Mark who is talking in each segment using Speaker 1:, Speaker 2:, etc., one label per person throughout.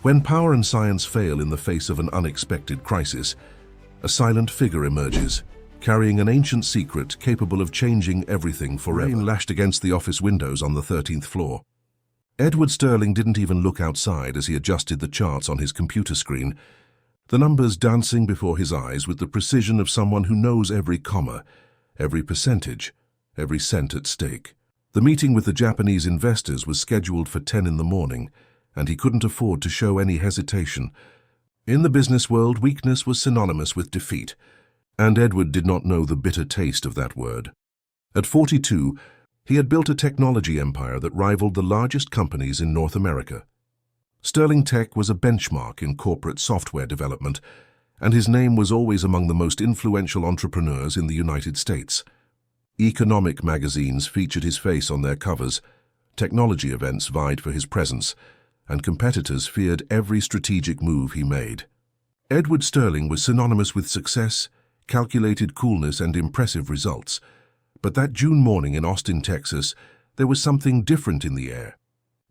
Speaker 1: When power and science fail in the face of an unexpected crisis, a silent figure emerges, carrying an ancient secret capable of changing everything forever. Rain lashed against the office windows on the 13th floor. Edward Sterling didn't even look outside as he adjusted the charts on his computer screen, the numbers dancing before his eyes with the precision of someone who knows every comma, every percentage, every cent at stake. The meeting with the Japanese investors was scheduled for 10 in the morning, and he couldn't afford to show any hesitation. In the business world, weakness was synonymous with defeat, and Edward did not know the bitter taste of that word. At 42, he had built a technology empire that rivaled the largest companies in North America. Sterling Tech was a benchmark in corporate software development, and his name was always among the most influential entrepreneurs in the United States. Economic magazines featured his face on their covers, technology events vied for his presence, and competitors feared every strategic move he made. Edward Sterling was synonymous with success, calculated coolness, and impressive results. But that June morning in Austin, Texas, there was something different in the air.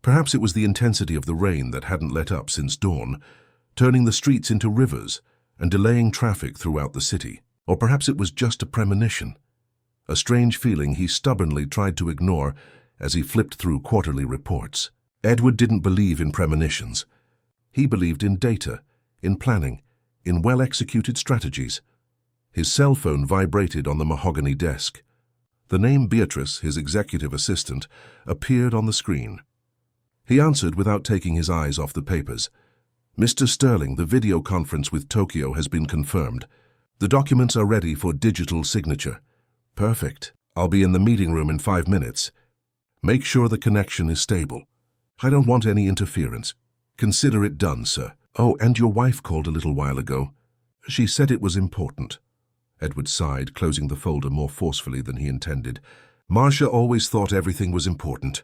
Speaker 1: Perhaps it was the intensity of the rain that hadn't let up since dawn, turning the streets into rivers and delaying traffic throughout the city. Or perhaps it was just a premonition, a strange feeling he stubbornly tried to ignore as he flipped through quarterly reports. Edward didn't believe in premonitions. He believed in data, in planning, in well-executed strategies. His cell phone vibrated on the mahogany desk. The name Beatrice, his executive assistant, appeared on the screen. He answered without taking his eyes off the papers. "Mr. Sterling, the video conference with Tokyo has been confirmed. The documents are ready for digital signature." "Perfect. I'll be in the meeting room in 5 minutes. Make sure the connection is stable. I don't want any interference. Consider it done, sir." "Oh, and your wife called a little while ago. She said it was important." Edward sighed, closing the folder more forcefully than he intended. Marcia always thought everything was important.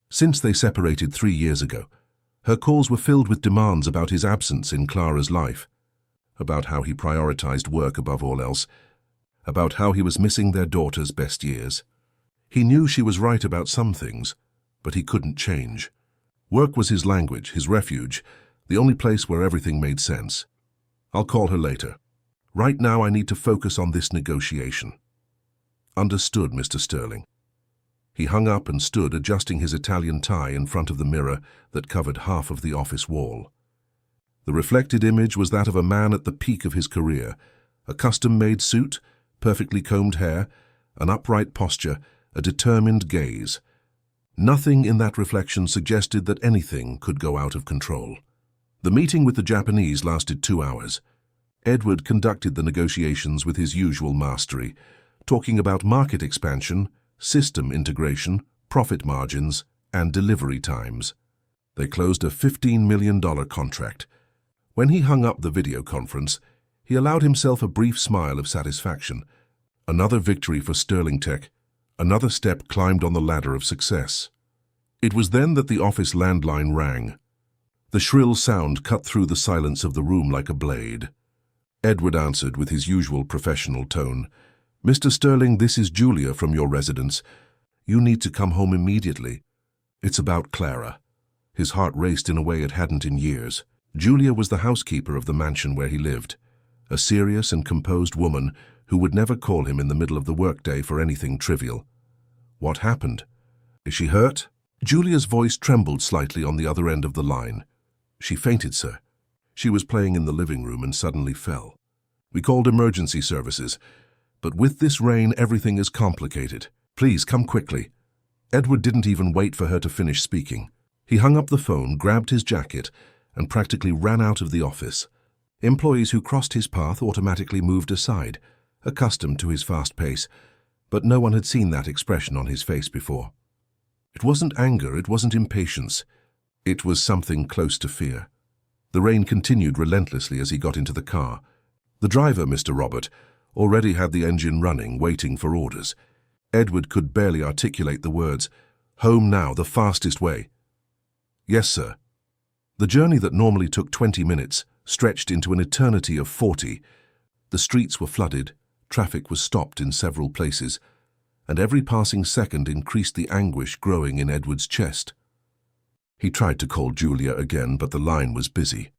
Speaker 1: Since they separated 3 years ago, her calls were filled with demands about his absence in Clara's life, about how he prioritized work above all else, about how he was missing their daughter's best years. He knew she was right about some things, but he couldn't change. Work was his language, his refuge, the only place where everything made sense. "I'll call her later. Right now I need to focus on this negotiation." "Understood, Mr. Sterling." He hung up and stood adjusting his Italian tie in front of the mirror that covered half of the office wall. The reflected image was that of a man at the peak of his career, a custom-made suit, perfectly combed hair, an upright posture, a determined gaze. Nothing in that reflection suggested that anything could go out of control. The meeting with the Japanese lasted 2 hours. Edward conducted the negotiations with his usual mastery, talking about market expansion, system integration, profit margins, and delivery times. They closed a $15 million contract. When he hung up the video conference, he allowed himself a brief smile of satisfaction. Another victory for Sterling Tech, another step climbed on the ladder of success. It was then that the office landline rang. The shrill sound cut through the silence of the room like a blade. Edward answered with his usual professional tone. "Mr. Sterling, this is Julia from your residence. You need to come home immediately. It's about Clara." His heart raced in a way it hadn't in years. Julia was the housekeeper of the mansion where he lived, a serious and composed woman who would never call him in the middle of the workday for anything trivial. "What happened? Is she hurt?" Julia's voice trembled slightly on the other end of the line. "She fainted, sir. She was playing in the living room and suddenly fell. We called emergency services. But with this rain, everything is complicated. Please come quickly." Edward didn't even wait for her to finish speaking. He hung up the phone, grabbed his jacket, and practically ran out of the office. Employees who crossed his path automatically moved aside, accustomed to his fast pace, but no one had seen that expression on his face before. It wasn't anger, it wasn't impatience. It was something close to fear. The rain continued relentlessly as he got into the car. The driver, Mr. Robert, already had the engine running, waiting for orders. Edward could barely articulate the words, "Home now, the fastest way." "Yes, sir." The journey that normally took 20 minutes stretched into an eternity of 40. The streets were flooded, traffic was stopped in several places, and every passing second increased the anguish growing in Edward's chest. He tried to call Julia again, but the line was busy.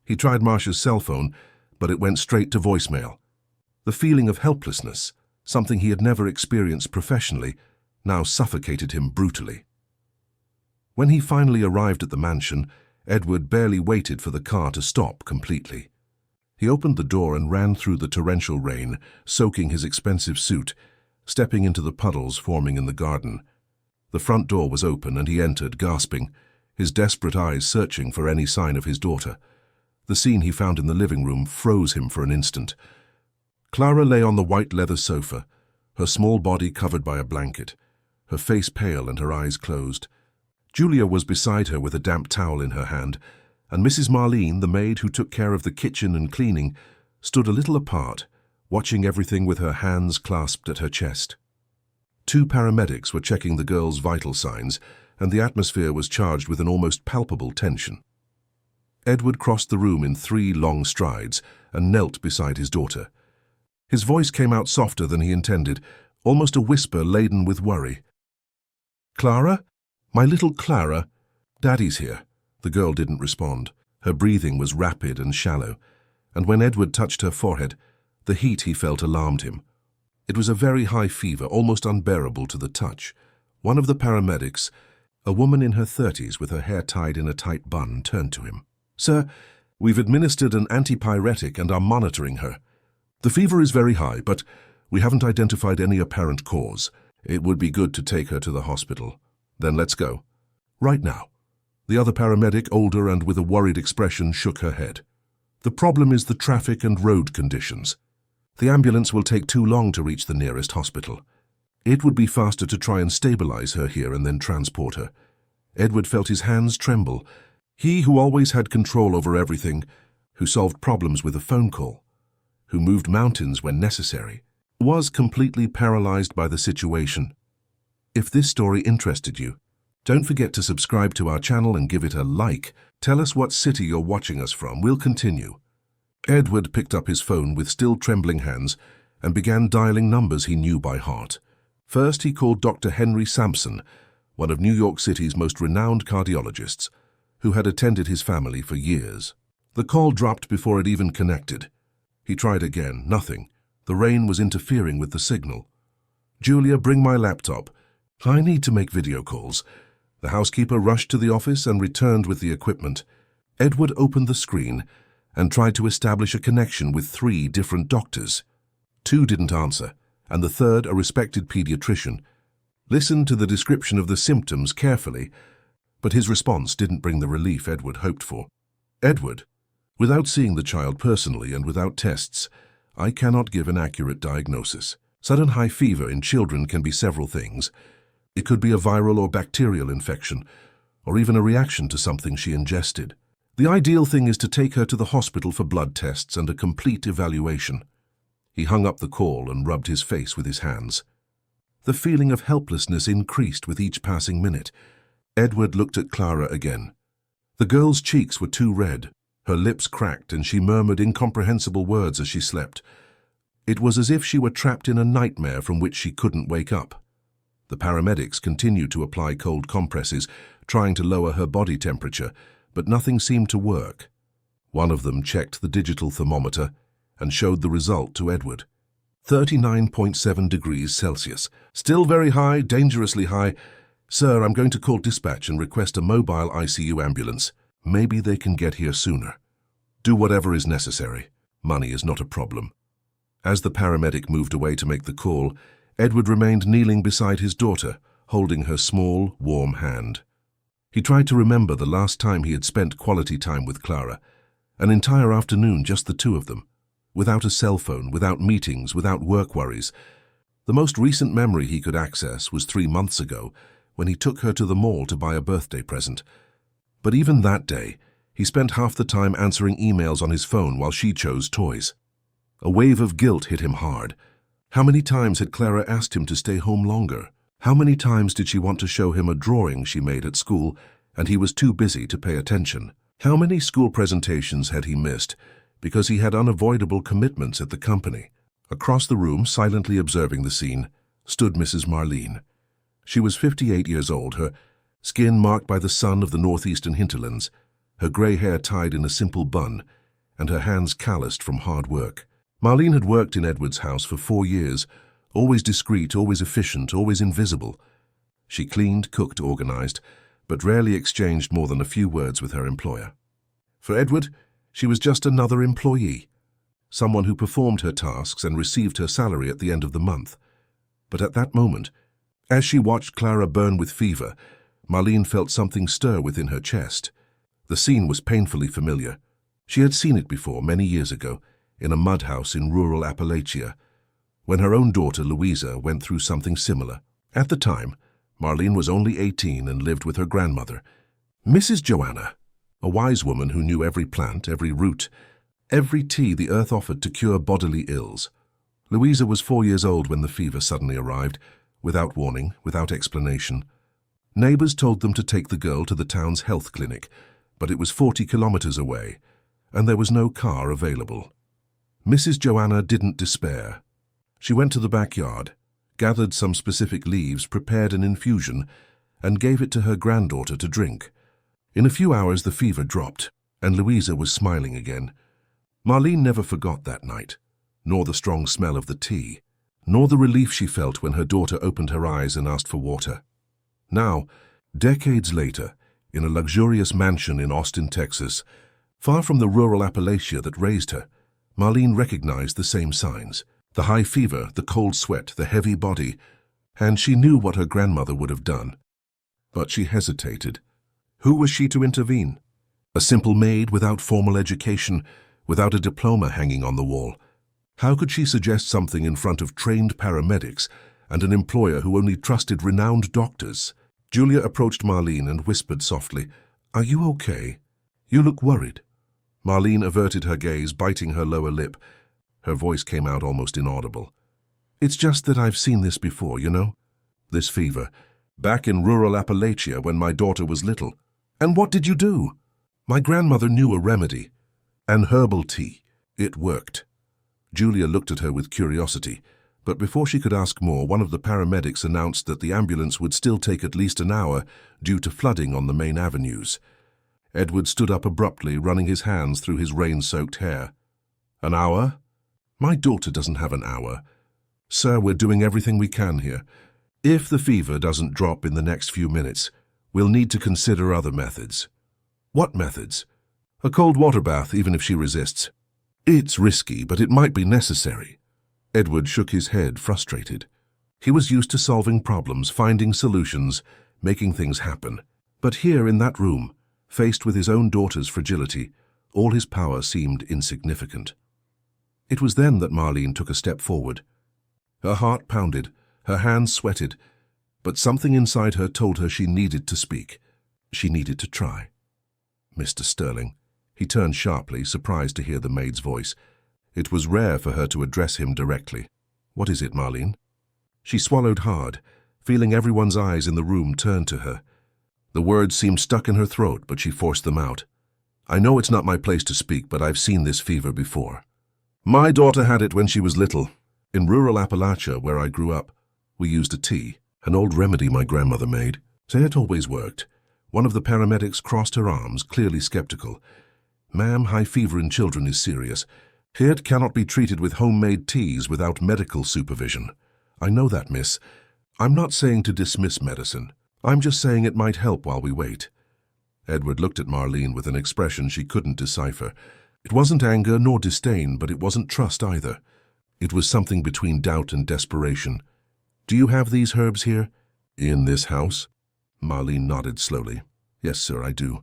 Speaker 1: He tried Marcia's cell phone, but it went straight to voicemail. The feeling of helplessness, something he had never experienced professionally, now suffocated him brutally. When he finally arrived at the mansion, Edward barely waited for the car to stop completely. He opened the door and ran through the torrential rain, soaking his expensive suit, stepping into the puddles forming in the garden. The front door was open and he entered, gasping, his desperate eyes searching for any sign of his daughter. The scene he found in the living room froze him for an instant. Clara lay on the white leather sofa, her small body covered by a blanket, her face pale and her eyes closed. Julia was beside her with a damp towel in her hand, and Mrs. Marlene, the maid who took care of the kitchen and cleaning, stood a little apart, watching everything with her hands clasped at her chest. 2 paramedics were checking the girl's vital signs, and the atmosphere was charged with an almost palpable tension. Edward crossed the room in 3 long strides and knelt beside his daughter. His voice came out softer than he intended, almost a whisper laden with worry. "Clara? My little Clara? Daddy's here." The girl didn't respond. Her breathing was rapid and shallow, and when Edward touched her forehead, the heat he felt alarmed him. It was a very high fever, almost unbearable to the touch. One of the paramedics, a woman in her 30s with her hair tied in a tight bun, turned to him. "Sir, we've administered an antipyretic and are monitoring her. The fever is very high, but we haven't identified any apparent cause. It would be good to take her to the hospital. Then let's go. Right now." The other paramedic, older and with a worried expression, shook her head. "The problem is the traffic and road conditions. The ambulance will take too long to reach the nearest hospital. It would be faster to try and stabilize her here and then transport her." Edward felt his hands tremble. He who always had control over everything, who solved problems with a phone call, who moved mountains when necessary, was completely paralyzed by the situation. If this story interested you, don't forget to subscribe to our channel and give it a like. Tell us what city you're watching us from. We'll continue. Edward picked up his phone with still trembling hands and began dialing numbers he knew by heart. First, he called Dr. Henry Sampson, one of New York City's most renowned cardiologists, who had attended his family for years. The call dropped before it even connected. He tried again. Nothing. The rain was interfering with the signal. "Julia, bring my laptop. I need to make video calls." The housekeeper rushed to the office and returned with the equipment. Edward opened the screen and tried to establish a connection with 3 different doctors. 2 didn't answer, and the third, a respected pediatrician, listened to the description of the symptoms carefully, but his response didn't bring the relief Edward hoped for. "Edward, without seeing the child personally and without tests, I cannot give an accurate diagnosis. Sudden high fever in children can be several things. It could be a viral or bacterial infection, or even a reaction to something she ingested. The ideal thing is to take her to the hospital for blood tests and a complete evaluation." He hung up the call and rubbed his face with his hands. The feeling of helplessness increased with each passing minute. Edward looked at Clara again. The girl's cheeks were too red, her lips cracked, and she murmured incomprehensible words as she slept. It was as if she were trapped in a nightmare from which she couldn't wake up. The paramedics continued to apply cold compresses, trying to lower her body temperature, but nothing seemed to work. One of them checked the digital thermometer and showed the result to Edward. 39.7 degrees Celsius. Still very high, dangerously high. "Sir, I'm going to call dispatch and request a mobile ICU ambulance. Maybe they can get here sooner." "Do whatever is necessary. Money is not a problem." As the paramedic moved away to make the call, Edward remained kneeling beside his daughter, holding her small, warm hand. He tried to remember the last time he had spent quality time with Clara, an entire afternoon, just the 2 of them, without a cell phone, without meetings, without work worries. The most recent memory he could access was 3 months ago, when he took her to the mall to buy a birthday present. But even that day, he spent half the time answering emails on his phone while she chose toys. A wave of guilt hit him hard. How many times had Clara asked him to stay home longer? How many times did she want to show him a drawing she made at school, and he was too busy to pay attention? How many school presentations had he missed because he had unavoidable commitments at the company? Across the room, silently observing the scene, stood Mrs. Marlene. She was 58 years old, her Skin marked by the sun of the northeastern hinterlands, her grey hair tied in a simple bun, and her hands calloused from hard work. Marlene had worked in Edward's house for 4 years, always discreet, always efficient, always invisible. She cleaned, cooked, organized, but rarely exchanged more than a few words with her employer. For Edward, she was just another employee, someone who performed her tasks and received her salary at the end of the month. But at that moment, as she watched Clara burn with fever, Marlene felt something stir within her chest. The scene was painfully familiar. She had seen it before, many years ago, in a mud house in rural Appalachia, when her own daughter, Louisa, went through something similar. At the time, Marlene was only 18 and lived with her grandmother, Mrs. Joanna, a wise woman who knew every plant, every root, every tea the earth offered to cure bodily ills. Louisa was 4 years old when the fever suddenly arrived, without warning, without explanation. Neighbors told them to take the girl to the town's health clinic, but it was 40 kilometers away, and there was no car available. Mrs. Joanna didn't despair. She went to the backyard, gathered some specific leaves, prepared an infusion, and gave it to her granddaughter to drink. In a few hours the fever dropped, and Louisa was smiling again. Marlene never forgot that night, nor the strong smell of the tea, nor the relief she felt when her daughter opened her eyes and asked for water. Now, decades later, in a luxurious mansion in Austin, Texas, far from the rural Appalachia that raised her, Marlene recognized the same signs: the high fever, the cold sweat, the heavy body, and she knew what her grandmother would have done. But she hesitated. Who was she to intervene? A simple maid without formal education, without a diploma hanging on the wall. How could she suggest something in front of trained paramedics and an employer who only trusted renowned doctors? Julia approached Marlene and whispered softly, "Are you okay? You look worried." Marlene averted her gaze, biting her lower lip. Her voice came out almost inaudible. "It's just that I've seen this before, you know? This fever. Back in rural Appalachia when my daughter was little. And what did you do?" "My grandmother knew a remedy. An herbal tea. It worked." Julia looked at her with curiosity, but before she could ask more, one of the paramedics announced that the ambulance would still take at least an hour due to flooding on the main avenues. Edward stood up abruptly, running his hands through his rain-soaked hair. "An hour? My daughter doesn't have an hour. Sir, we're doing everything we can here. If the fever doesn't drop in the next few minutes, we'll need to consider other methods." "What methods?" "A cold water bath, even if she resists." "It's risky, but it might be necessary." Edward shook his head, frustrated. He was used to solving problems, finding solutions, making things happen. But here in that room, faced with his own daughter's fragility, all his power seemed insignificant. It was then that Marlene took a step forward. Her heart pounded, her hands sweated, but something inside her told her she needed to speak. She needed to try. "Mr. Sterling." He turned sharply, surprised to hear the maid's voice. It was rare for her to address him directly. "What is it, Marlene?" She swallowed hard, feeling everyone's eyes in the room turn to her. The words seemed stuck in her throat, but she forced them out. "I know it's not my place to speak, but I've seen this fever before. My daughter had it when she was little. In rural Appalachia, where I grew up, we used a tea, an old remedy my grandmother made. Say it always worked." One of the paramedics crossed her arms, clearly skeptical. "Ma'am, high fever in children is serious. It cannot be treated with homemade teas without medical supervision." "I know that, miss. I'm not saying to dismiss medicine. I'm just saying it might help while we wait." Edward looked at Marlene with an expression she couldn't decipher. It wasn't anger nor disdain, but it wasn't trust either. It was something between doubt and desperation. "Do you have these herbs here?" "In this house?" Marlene nodded slowly. "Yes, sir, I do.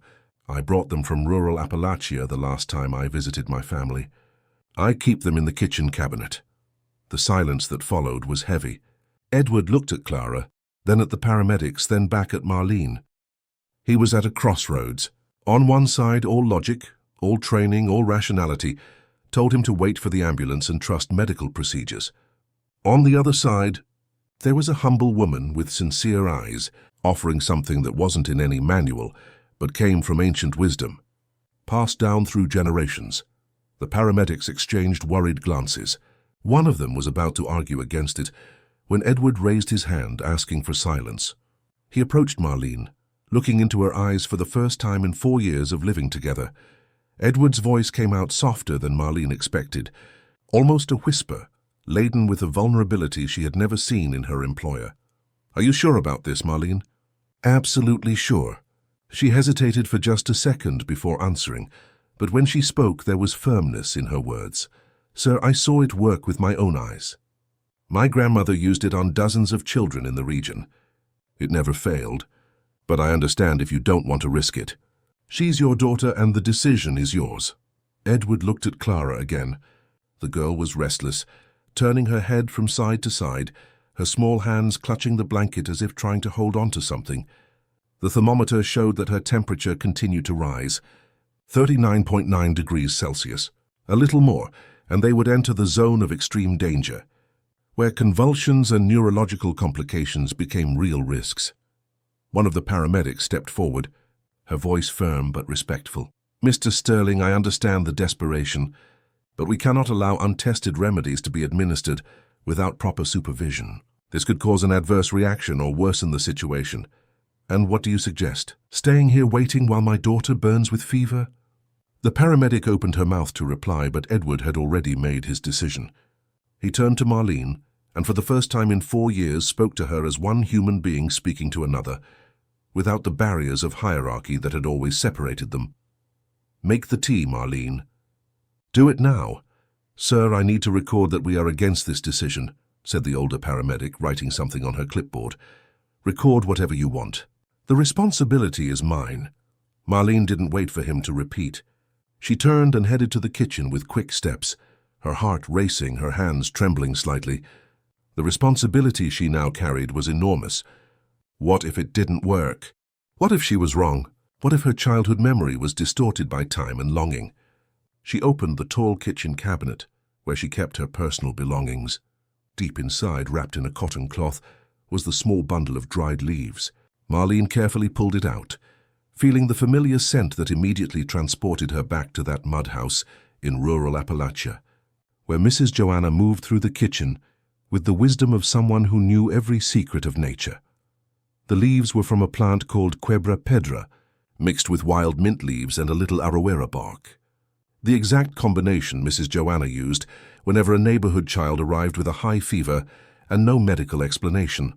Speaker 1: I brought them from rural Appalachia the last time I visited my family. I keep them in the kitchen cabinet." The silence that followed was heavy. Edward looked at Clara, then at the paramedics, then back at Marlene. He was at a crossroads. On one side, all logic, all training, all rationality, told him to wait for the ambulance and trust medical procedures. On the other side, there was a humble woman with sincere eyes, offering something that wasn't in any manual, but came from ancient wisdom, passed down through generations. The paramedics exchanged worried glances. One of them was about to argue against it, when Edward raised his hand, asking for silence. He approached Marlene, looking into her eyes for the first time in 4 years of living together. Edward's voice came out softer than Marlene expected, almost a whisper, laden with a vulnerability she had never seen in her employer. "Are you sure about this, Marlene?" "Absolutely sure." She hesitated for just a second before answering, but when she spoke there was firmness in her words. "Sir, I saw it work with my own eyes. My grandmother used it on dozens of children in the region. It never failed, but I understand if you don't want to risk it. She's your daughter and the decision is yours." Edward looked at Clara again. The girl was restless, turning her head from side to side, her small hands clutching the blanket as if trying to hold on to something. The thermometer showed that her temperature continued to rise. 39.9 degrees Celsius. A little more, and they would enter the zone of extreme danger, where convulsions and neurological complications became real risks. One of the paramedics stepped forward, her voice firm but respectful. "Mr. Sterling, I understand the desperation, but we cannot allow untested remedies to be administered without proper supervision. This could cause an adverse reaction or worsen the situation. And what do you suggest? Staying here waiting while my daughter burns with fever?" The paramedic opened her mouth to reply, but Edward had already made his decision. He turned to Marlene, and for the first time in 4 years spoke to her as one human being speaking to another, without the barriers of hierarchy that had always separated them. "Make the tea, Marlene." "Do it now." "Sir, I need to record that we are against this decision," said the older paramedic, writing something on her clipboard. "Record whatever you want." "The responsibility is mine." Marlene didn't wait for him to repeat. She turned and headed to the kitchen with quick steps, her heart racing, her hands trembling slightly. The responsibility she now carried was enormous. What if it didn't work? What if she was wrong? What if her childhood memory was distorted by time and longing? She opened the tall kitchen cabinet, where she kept her personal belongings. Deep inside, wrapped in a cotton cloth, was the small bundle of dried leaves. Marlene carefully pulled it out, feeling the familiar scent that immediately transported her back to that mud house in rural Appalachia, where Mrs. Joanna moved through the kitchen with the wisdom of someone who knew every secret of nature. The leaves were from a plant called Quebra pedra, mixed with wild mint leaves and a little aroera bark. The exact combination Mrs. Joanna used whenever a neighborhood child arrived with a high fever and no medical explanation.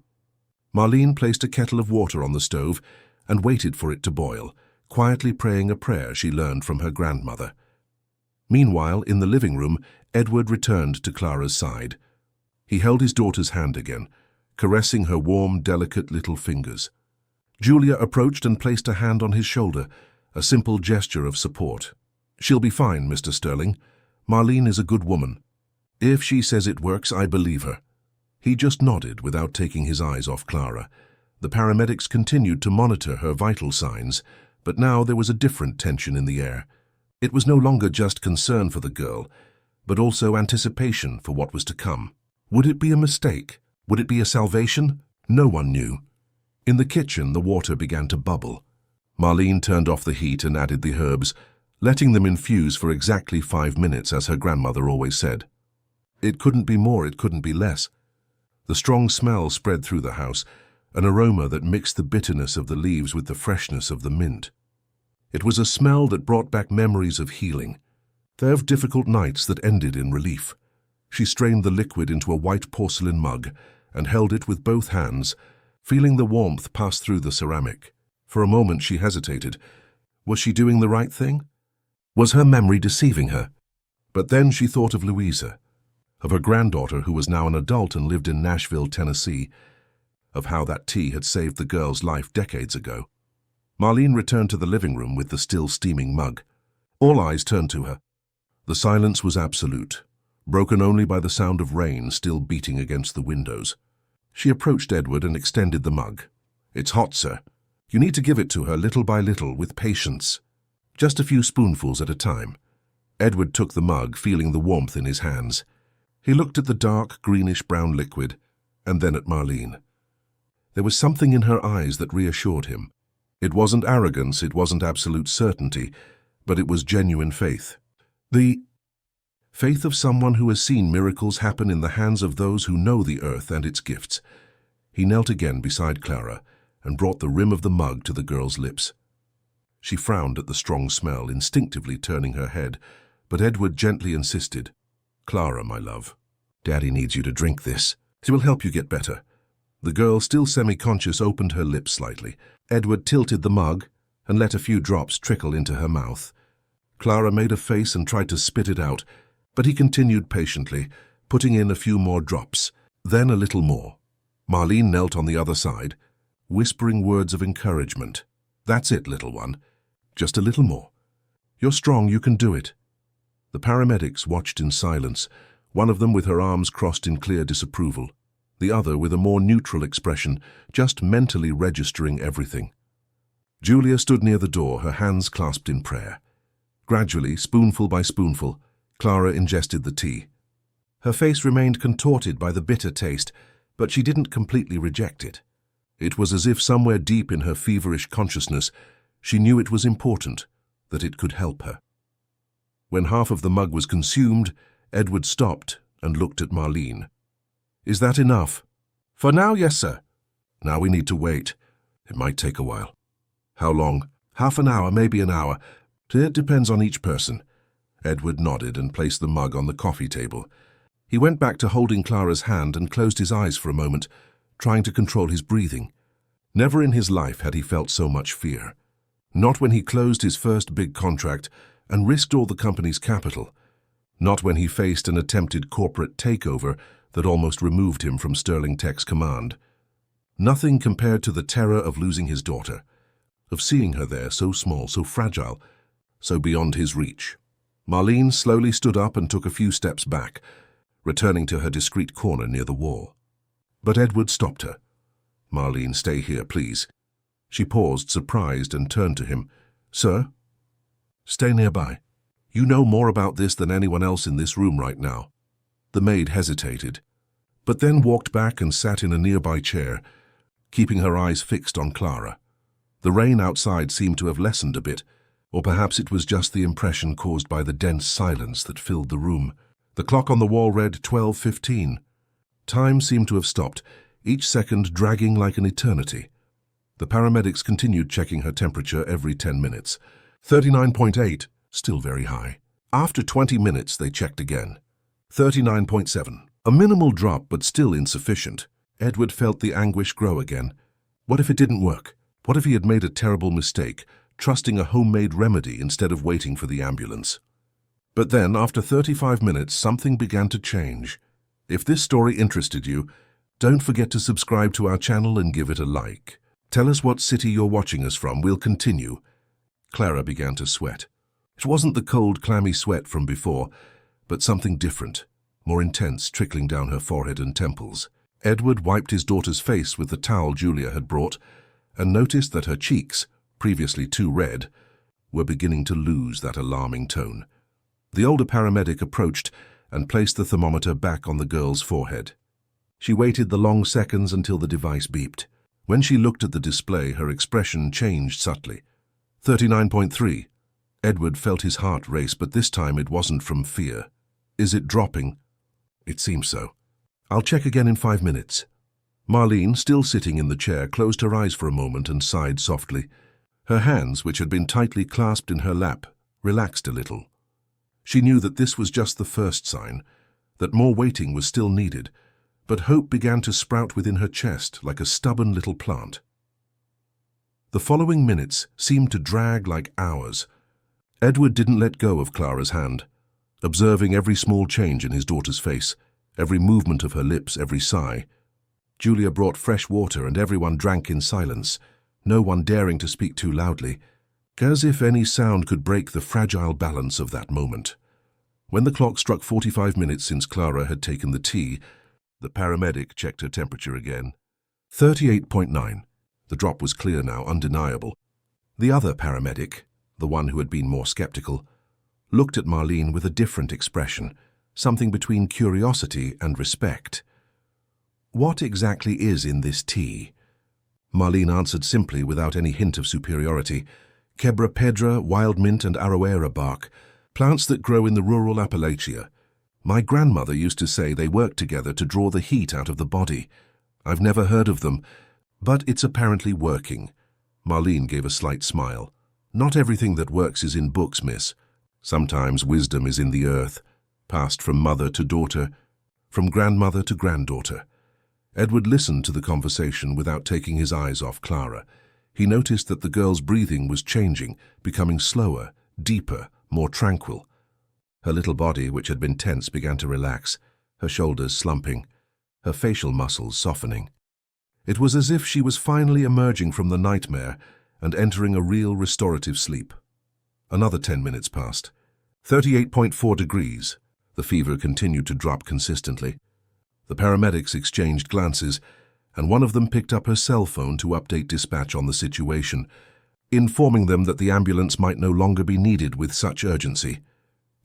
Speaker 1: Marlene placed a kettle of water on the stove and waited for it to boil, quietly praying a prayer she learned from her grandmother. Meanwhile, in the living room, Edward returned to Clara's side. He held his daughter's hand again, caressing her warm, delicate little fingers. Julia approached and placed a hand on his shoulder, a simple gesture of support. "She'll be fine, Mr. Sterling. Marlene is a good woman. If she says it works, I believe her." He just nodded without taking his eyes off Clara. The paramedics continued to monitor her vital signs, but now there was a different tension in the air. It was no longer just concern for the girl, but also anticipation for what was to come. Would it be a mistake? Would it be a salvation? No one knew. In the kitchen, the water began to bubble. Marlene turned off the heat and added the herbs, letting them infuse for exactly 5 minutes, as her grandmother always said. It couldn't be more, it couldn't be less. The strong smell spread through the house, an aroma that mixed the bitterness of the leaves with the freshness of the mint. It was a smell that brought back memories of healing, of difficult nights that ended in relief. She strained the liquid into a white porcelain mug and held it with both hands, feeling the warmth pass through the ceramic. For a moment she hesitated. Was she doing the right thing? Was her memory deceiving her? But then she thought of Louisa, of her granddaughter who was now an adult and lived in Nashville, Tennessee, of how that tea had saved the girl's life decades ago. Marlene returned to the living room with the still steaming mug. All eyes turned to her. The silence was absolute, broken only by the sound of rain still beating against the windows. She approached Edward and extended the mug. "It's hot, sir. You need to give it to her little by little, with patience. Just a few spoonfuls at a time." Edward took the mug, feeling the warmth in his hands. He looked at the dark, greenish-brown liquid, and then at Marlene. There was something in her eyes that reassured him. It wasn't arrogance, it wasn't absolute certainty, but it was genuine faith. The faith of someone who has seen miracles happen in the hands of those who know the earth and its gifts. He knelt again beside Clara and brought the rim of the mug to the girl's lips. She frowned at the strong smell, instinctively turning her head, but Edward gently insisted. "Clara, my love, Daddy needs you to drink this. It will help you get better." The girl, still semi-conscious, opened her lips slightly. Edward tilted the mug and let a few drops trickle into her mouth. Clara made a face and tried to spit it out, but he continued patiently, putting in a few more drops, then a little more. Marlene knelt on the other side, whispering words of encouragement. "That's it, little one. Just a little more. You're strong, you can do it." The paramedics watched in silence, one of them with her arms crossed in clear disapproval, the other with a more neutral expression, just mentally registering everything. Julia stood near the door, her hands clasped in prayer. Gradually, spoonful by spoonful, Clara ingested the tea. Her face remained contorted by the bitter taste, but she didn't completely reject it. It was as if somewhere deep in her feverish consciousness, she knew it was important, that it could help her. When half of the mug was consumed, Edward stopped and looked at Marlene. "Is that enough?" "For now, yes, sir." "Now we need to wait. It might take a while." "How long?" "Half an hour, maybe an hour. It depends on each person." Edward nodded and placed the mug on the coffee table. He went back to holding Clara's hand and closed his eyes for a moment, trying to control his breathing. Never in his life had he felt so much fear. Not when he closed his first big contract and risked all the company's capital. Not when he faced an attempted corporate takeover that almost removed him from Sterling Tech's command. Nothing compared to the terror of losing his daughter, of seeing her there so small, so fragile, so beyond his reach. Marlene slowly stood up and took a few steps back, returning to her discreet corner near the wall. But Edward stopped her. "Marlene, stay here, please." She paused, surprised, and turned to him. "Sir?" "Stay nearby. You know more about this than anyone else in this room right now." The maid hesitated, but then walked back and sat in a nearby chair, keeping her eyes fixed on Clara. The rain outside seemed to have lessened a bit, or perhaps it was just the impression caused by the dense silence that filled the room. The clock on the wall read 12:15. Time seemed to have stopped, each second dragging like an eternity. The paramedics continued checking her temperature every 10 minutes. 39.8, still very high. After 20 minutes, they checked again. 39.7, a minimal drop but still insufficient. Edward felt the anguish grow again. What if it didn't work? What if he had made a terrible mistake, trusting a homemade remedy instead of waiting for the ambulance? But then, after 35 minutes, something began to change. If this story interested you, don't forget to subscribe to our channel and give it a like. Tell us what city you're watching us from. We'll continue. Clara began to sweat. It wasn't the cold, clammy sweat from before, but something different, more intense, trickling down her forehead and temples. Edward wiped his daughter's face with the towel Julia had brought and noticed that her cheeks, previously too red, were beginning to lose that alarming tone. The older paramedic approached and placed the thermometer back on the girl's forehead. She waited the long seconds until the device beeped. When she looked at the display, her expression changed subtly. 39.3. Edward felt his heart race, but this time it wasn't from fear. "Is it dropping?" "It seems so." "I'll check again in 5 minutes." Marlene, still sitting in the chair, closed her eyes for a moment and sighed softly. Her hands, which had been tightly clasped in her lap, relaxed a little. She knew that this was just the first sign, that more waiting was still needed, but hope began to sprout within her chest like a stubborn little plant. The following minutes seemed to drag like hours. Edward didn't let go of Clara's hand, observing every small change in his daughter's face, every movement of her lips, every sigh. Julia brought fresh water and everyone drank in silence, no one daring to speak too loudly, as if any sound could break the fragile balance of that moment. When the clock struck 45 minutes since Clara had taken the tea, the paramedic checked her temperature again. 38.9. The drop was clear now, undeniable. The other paramedic, the one who had been more skeptical, looked at Marlene with a different expression, something between curiosity and respect. "What exactly is in this tea?" Marlene answered simply, without any hint of superiority. "Quebrapedra, wild mint and aroera bark, plants that grow in the rural Appalachia. My grandmother used to say they work together to draw the heat out of the body. I've never heard of them, But it's apparently working. Marlene gave a slight smile. Not everything that works is in books, miss. Sometimes wisdom is in the earth, passed from mother to daughter, from grandmother to granddaughter. Edward listened to the conversation without taking his eyes off Clara. He noticed that the girl's breathing was changing, becoming slower, deeper, more tranquil. Her little body, which had been tense, began to relax, her shoulders slumping, her facial muscles softening. It was as if she was finally emerging from the nightmare and entering a real restorative sleep. Another 10 minutes passed. 38.4 degrees. The fever continued to drop consistently. The paramedics exchanged glances, and one of them picked up her cell phone to update dispatch on the situation, informing them that the ambulance might no longer be needed with such urgency.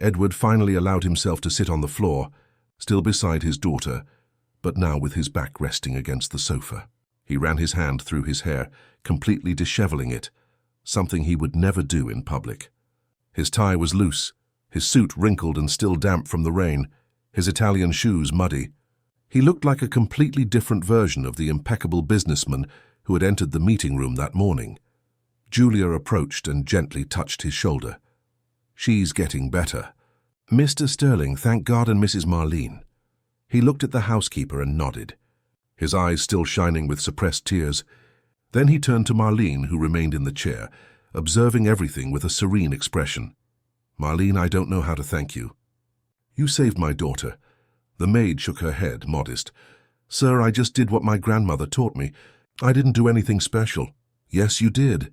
Speaker 1: Edward finally allowed himself to sit on the floor, still beside his daughter, but now with his back resting against the sofa. He ran his hand through his hair, completely disheveling it, something he would never do in public. His tie was loose, his suit wrinkled and still damp from the rain, his Italian shoes muddy. He looked like a completely different version of the impeccable businessman who had entered the meeting room that morning. Julia approached and gently touched his shoulder. "She's getting better." "Mr. Sterling, thank God, and Mrs. Marlene." He looked at the housekeeper and nodded, his eyes still shining with suppressed tears. Then he turned to Marlene, who remained in the chair, observing everything with a serene expression. "Marlene, I don't know how to thank you. You saved my daughter." The maid shook her head, modest. "Sir, I just did what my grandmother taught me. I didn't do anything special." "Yes, you did.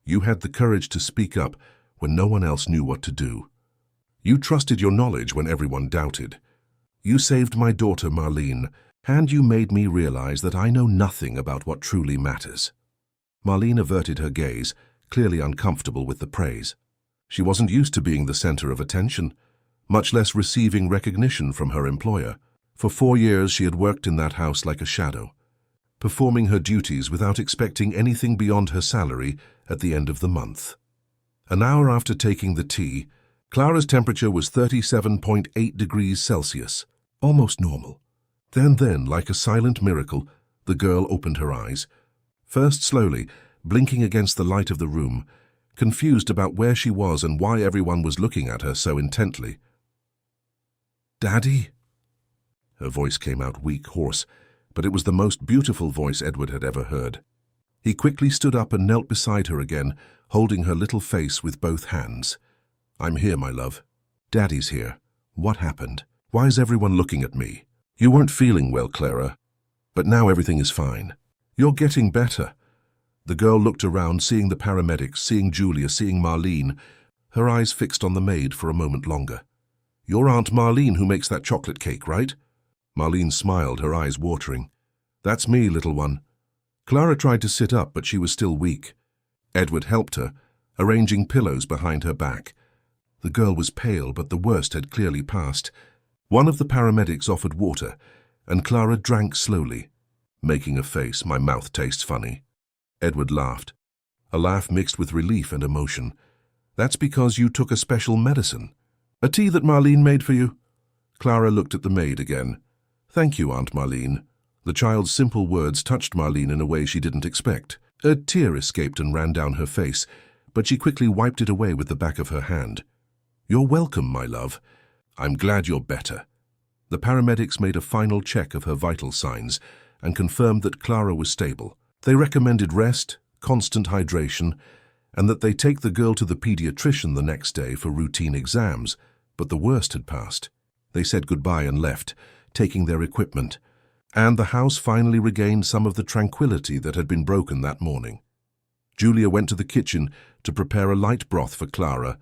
Speaker 1: You had the courage to speak up when no one else knew what to do. You trusted your knowledge when everyone doubted. You saved my daughter, Marlene, and you made me realize that I know nothing about what truly matters." Marlene averted her gaze, clearly uncomfortable with the praise. She wasn't used to being the center of attention, much less receiving recognition from her employer. For 4 years she had worked in that house like a shadow, performing her duties without expecting anything beyond her salary at the end of the month. An hour after taking the tea, Clara's temperature was 37.8 degrees Celsius, almost normal. Then, like a silent miracle, the girl opened her eyes, first slowly, blinking against the light of the room, confused about where she was and why everyone was looking at her so intently. "Daddy?" Her voice came out weak, hoarse, but it was the most beautiful voice Edward had ever heard. He quickly stood up and knelt beside her again, holding her little face with both hands. "I'm here, my love. Daddy's here. What happened? Why is everyone looking at me? You weren't feeling well, Clara, but now everything is fine. You're getting better." The girl looked around, seeing the paramedics, seeing Julia, seeing Marlene, her eyes fixed on the maid for a moment longer. "You're Aunt Marlene who makes that chocolate cake, right?" Marlene smiled, her eyes watering. "That's me, little one." Clara tried to sit up, but she was still weak. Edward helped her, arranging pillows behind her back. The girl was pale, but the worst had clearly passed. One of the paramedics offered water, and Clara drank slowly, making a face. "My mouth tastes funny." Edward laughed, a laugh mixed with relief and emotion. "That's because you took a special medicine. A tea that Marlene made for you?" Clara looked at the maid again. "Thank you, Aunt Marlene." The child's simple words touched Marlene in a way she didn't expect. A tear escaped and ran down her face, but she quickly wiped it away with the back of her hand. "You're welcome, my love. I'm glad you're better." The paramedics made a final check of her vital signs and confirmed that Clara was stable. They recommended rest, constant hydration, and that they take the girl to the pediatrician the next day for routine exams, but the worst had passed. They said goodbye and left, taking their equipment, and the house finally regained some of the tranquility that had been broken that morning. Julia went to the kitchen to prepare a light broth for Clara,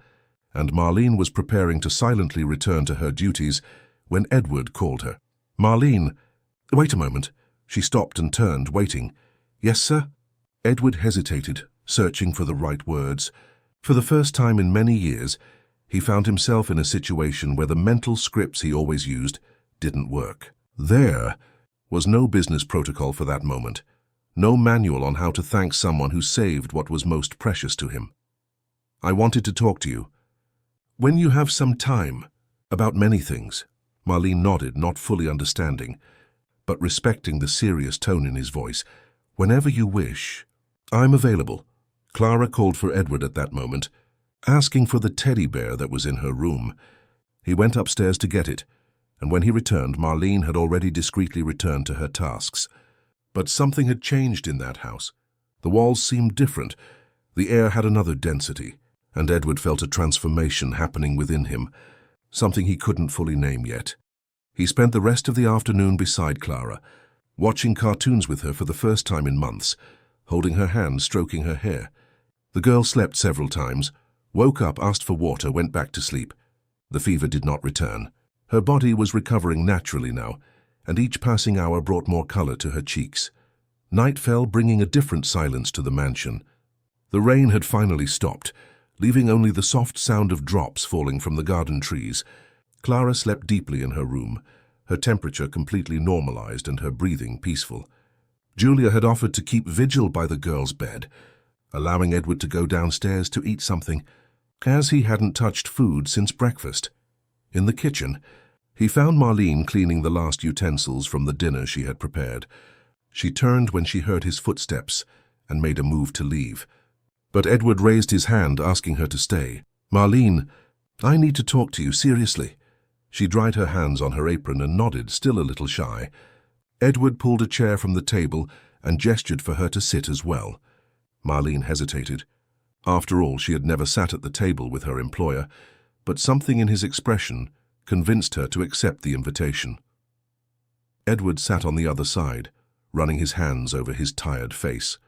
Speaker 1: and Marlene was preparing to silently return to her duties when Edward called her. "Marlene, wait a moment." She stopped and turned, waiting. "Yes, sir?" Edward hesitated, searching for the right words. For the first time in many years, he found himself in a situation where the mental scripts he always used didn't work. There was no business protocol for that moment, no manual on how to thank someone who saved what was most precious to him. "I wanted to talk to you. When you have some time, about many things." Marlene nodded, not fully understanding, but respecting the serious tone in his voice. Whenever you wish. I'm available. Clara called for Edward at that moment, asking for the teddy bear that was in her room. He went upstairs to get it, and when he returned, Marlene had already discreetly returned to her tasks. But something had changed in that house. The walls seemed different. The air had another density, and Edward felt a transformation happening within him, something he couldn't fully name yet. He spent the rest of the afternoon beside Clara, watching cartoons with her for the first time in months, holding her hand, stroking her hair. The girl slept several times, woke up, asked for water, went back to sleep. The fever did not return. Her body was recovering naturally now, and each passing hour brought more color to her cheeks. Night fell, bringing a different silence to the mansion. The rain had finally stopped, leaving only the soft sound of drops falling from the garden trees. Clara slept deeply in her room, her temperature completely normalized and her breathing peaceful. Julia had offered to keep vigil by the girl's bed, allowing Edward to go downstairs to eat something, as he hadn't touched food since breakfast. In the kitchen, he found Marlene cleaning the last utensils from the dinner she had prepared. She turned when she heard his footsteps and made a move to leave. But Edward raised his hand, asking her to stay. "Marlene, I need to talk to you, seriously." She dried her hands on her apron and nodded, still a little shy. Edward pulled a chair from the table and gestured for her to sit as well. Marlene hesitated. After all, she had never sat at the table with her employer, but something in his expression convinced her to accept the invitation. Edward sat on the other side, running his hands over his tired face.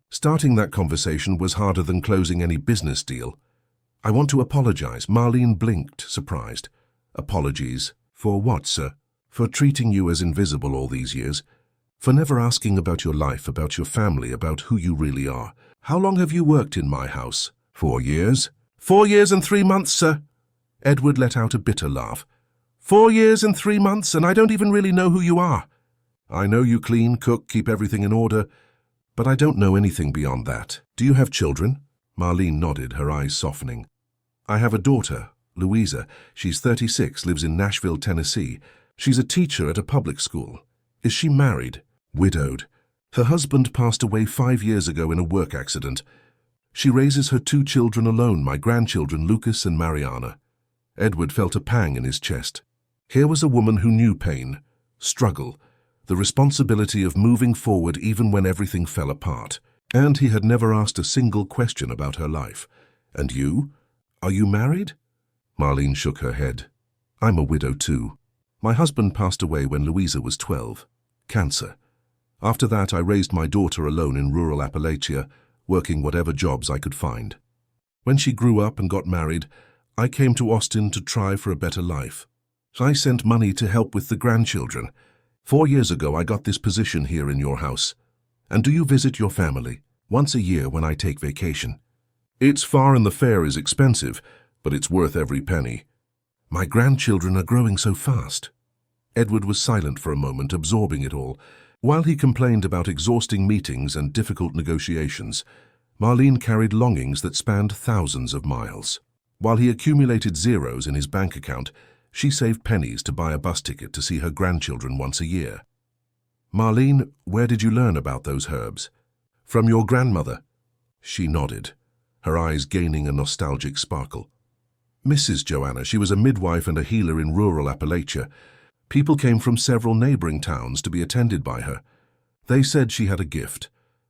Speaker 1: Starting that conversation was harder than closing any business deal. "I want to apologize." Marlene blinked, surprised. "Apologies? For what, sir?" "For treating you as invisible all these years. For never asking about your life, about your family, about who you really are. How long have you worked in my house?" 4 years. 4 years and 3 months, sir." Edward let out a bitter laugh. 4 years and 3 months, and I don't even really know who you are. I know you clean, cook, keep everything in order, but I don't know anything beyond that. Do you have children?" Marlene nodded, her eyes softening. "I have a daughter, Louisa. She's 36, lives in Nashville, Tennessee. She's a teacher at a public school." "Is she married?" "Widowed. Her husband passed away 5 years ago in a work accident. She raises her 2 children alone, my grandchildren Lucas and Mariana." Edward felt a pang in his chest. Here was a woman who knew pain, struggle, the responsibility of moving forward even when everything fell apart. And he had never asked a single question about her life. "And you? Are you married?" Marlene shook her head. "I'm a widow too. My husband passed away when Louisa was 12. Cancer. After that, I raised my daughter alone in rural Appalachia, working whatever jobs I could find. When she grew up and got married, I came to Austin to try for a better life. I sent money to help with the grandchildren. 4 years ago, I got this position here in your house. And do you visit your family? Once a year when I take vacation. It's far and the fare is expensive, but it's worth every penny. My grandchildren are growing so fast." Edward was silent for a moment, absorbing it all. While he complained about exhausting meetings and difficult negotiations, Marlene carried longings that spanned thousands of miles. While he accumulated zeros in his bank account, she saved pennies to buy a bus ticket to see her grandchildren once a year. "Marlene, where did you learn about those herbs?" "From your grandmother." She nodded, her eyes gaining a nostalgic sparkle. "Mrs. Joanna, she was a midwife and a healer in rural Appalachia. People came from several neighboring towns to be attended by her. They said she had a gift,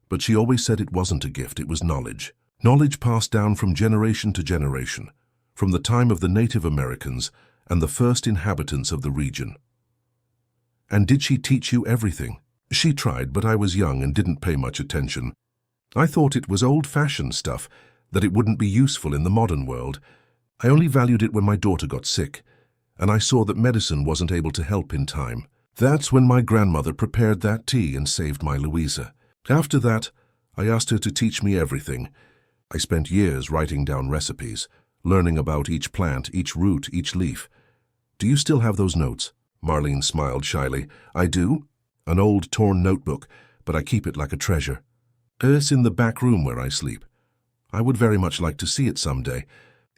Speaker 1: but she always said it wasn't a gift, it was knowledge. Knowledge passed down from generation to generation, from the time of the Native Americans and the first inhabitants of the region." "And did she teach you everything?" "She tried, but I was young and didn't pay much attention. I thought it was old-fashioned stuff, that it wouldn't be useful in the modern world. I only valued it when my daughter got sick, and I saw that medicine wasn't able to help in time. That's when my grandmother prepared that tea and saved my Louisa. After that, I asked her to teach me everything. I spent years writing down recipes, learning about each plant, each root, each leaf. Do you still have those notes?" Marlene smiled shyly. "I do. An old, torn notebook, but I keep it like a treasure. It's in the back room where I sleep. I would very much like to see it someday,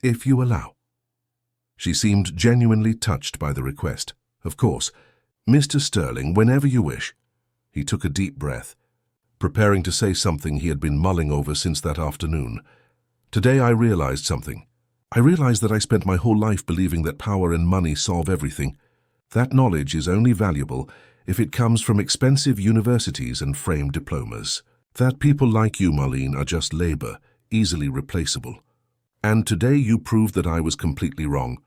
Speaker 1: if you allow." She seemed genuinely touched by the request. "Of course. Mr. Sterling, whenever you wish." He took a deep breath. preparing to say something he had been mulling over since that afternoon. Today I realized something. I realized that I spent my whole life believing that power and money solve everything. That knowledge is only valuable if it comes from expensive universities and framed diplomas. That people like you, Marlene, are just labor, easily replaceable. And today you proved that I was completely wrong.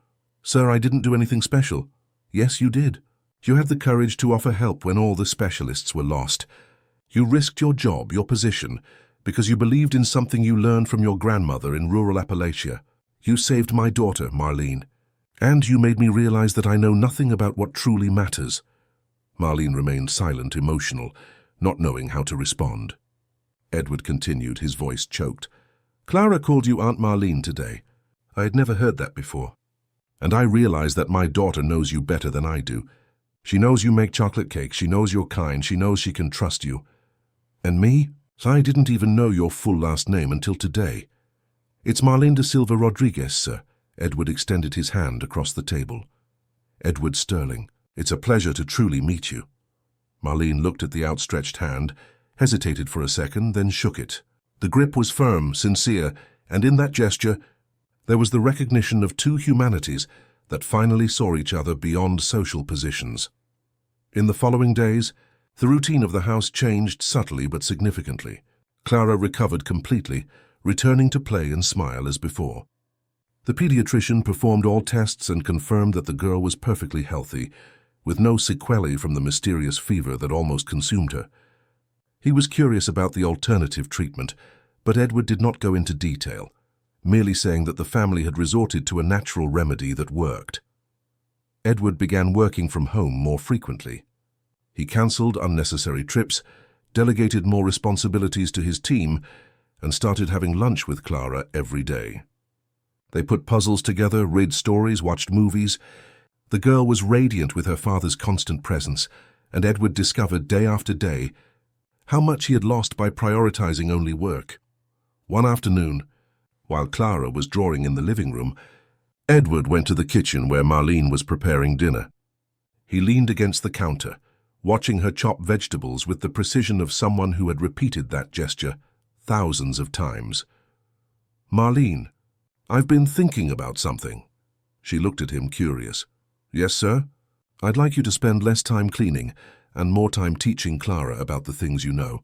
Speaker 1: Sir, I didn't do anything special. Yes, you did. You had the courage to offer help when all the specialists were lost. You risked your job, your position, because you believed in something you learned from your grandmother in rural Appalachia. You saved my daughter, Marlene. And you made me realize that I know nothing about what truly matters. Marlene remained silent, emotional, not knowing how to respond. Edward continued, his voice choked. Clara called you Aunt Marlene today. I had never heard that before. And I realized that my daughter knows you better than I do. She knows you make chocolate cakes, she knows you're kind, she knows she can trust you. And me? I didn't even know your full last name until today. It's Marlene de Silva Rodriguez, sir. Edward extended his hand across the table. Edward Sterling, it's a pleasure to truly meet you. Marlene looked at the outstretched hand, hesitated for a second, then shook it. The grip was firm, sincere, and in that gesture, there was the recognition of two humanities that finally saw each other beyond social positions. In the following days, the routine of the house changed subtly but significantly. Clara recovered completely, returning to play and smile as before. The pediatrician performed all tests and confirmed that the girl was perfectly healthy, with no sequelae from the mysterious fever that almost consumed her. He was curious about the alternative treatment, but Edward did not go into detail, merely saying that the family had resorted to a natural remedy that worked. Edward began working from home more frequently. He cancelled unnecessary trips, delegated more responsibilities to his team, and started having lunch with Clara every day. They put puzzles together, read stories, watched movies. The girl was radiant with her father's constant presence, and Edward discovered day after day how much he had lost by prioritizing only work. One afternoon, while Clara was drawing in the living room, Edward went to the kitchen where Marlene was preparing dinner. He leaned against the counter, watching her chop vegetables with the precision of someone who had repeated that gesture thousands of times. Marlene, I've been thinking about something. She looked at him, curious. Yes, sir? I'd like you to spend less time cleaning and more time teaching Clara about the things you know.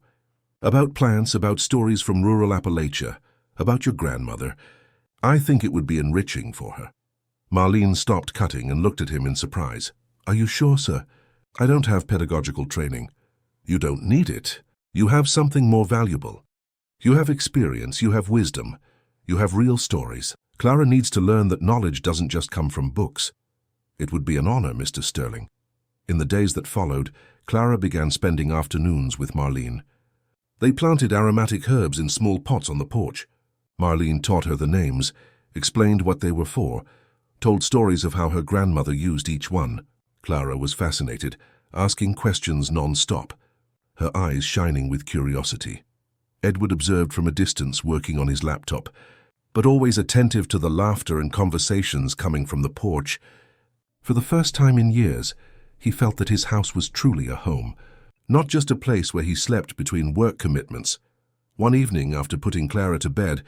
Speaker 1: About plants, about stories from rural Appalachia, about your grandmother. I think it would be enriching for her. Marlene stopped cutting and looked at him in surprise. Are you sure, sir? I don't have pedagogical training. You don't need it. You have something more valuable. You have experience, you have wisdom, you have real stories. Clara needs to learn that knowledge doesn't just come from books. It would be an honor, Mr. Sterling. In the days that followed, Clara began spending afternoons with Marlene. They planted aromatic herbs in small pots on the porch. Marlene taught her the names, explained what they were for, told stories of how her grandmother used each one. Clara was fascinated, asking questions non-stop, her eyes shining with curiosity. Edward observed from a distance, working on his laptop, but always attentive to the laughter and conversations coming from the porch. For the first time in years, he felt that his house was truly a home, not just a place where he slept between work commitments. One evening, after putting Clara to bed,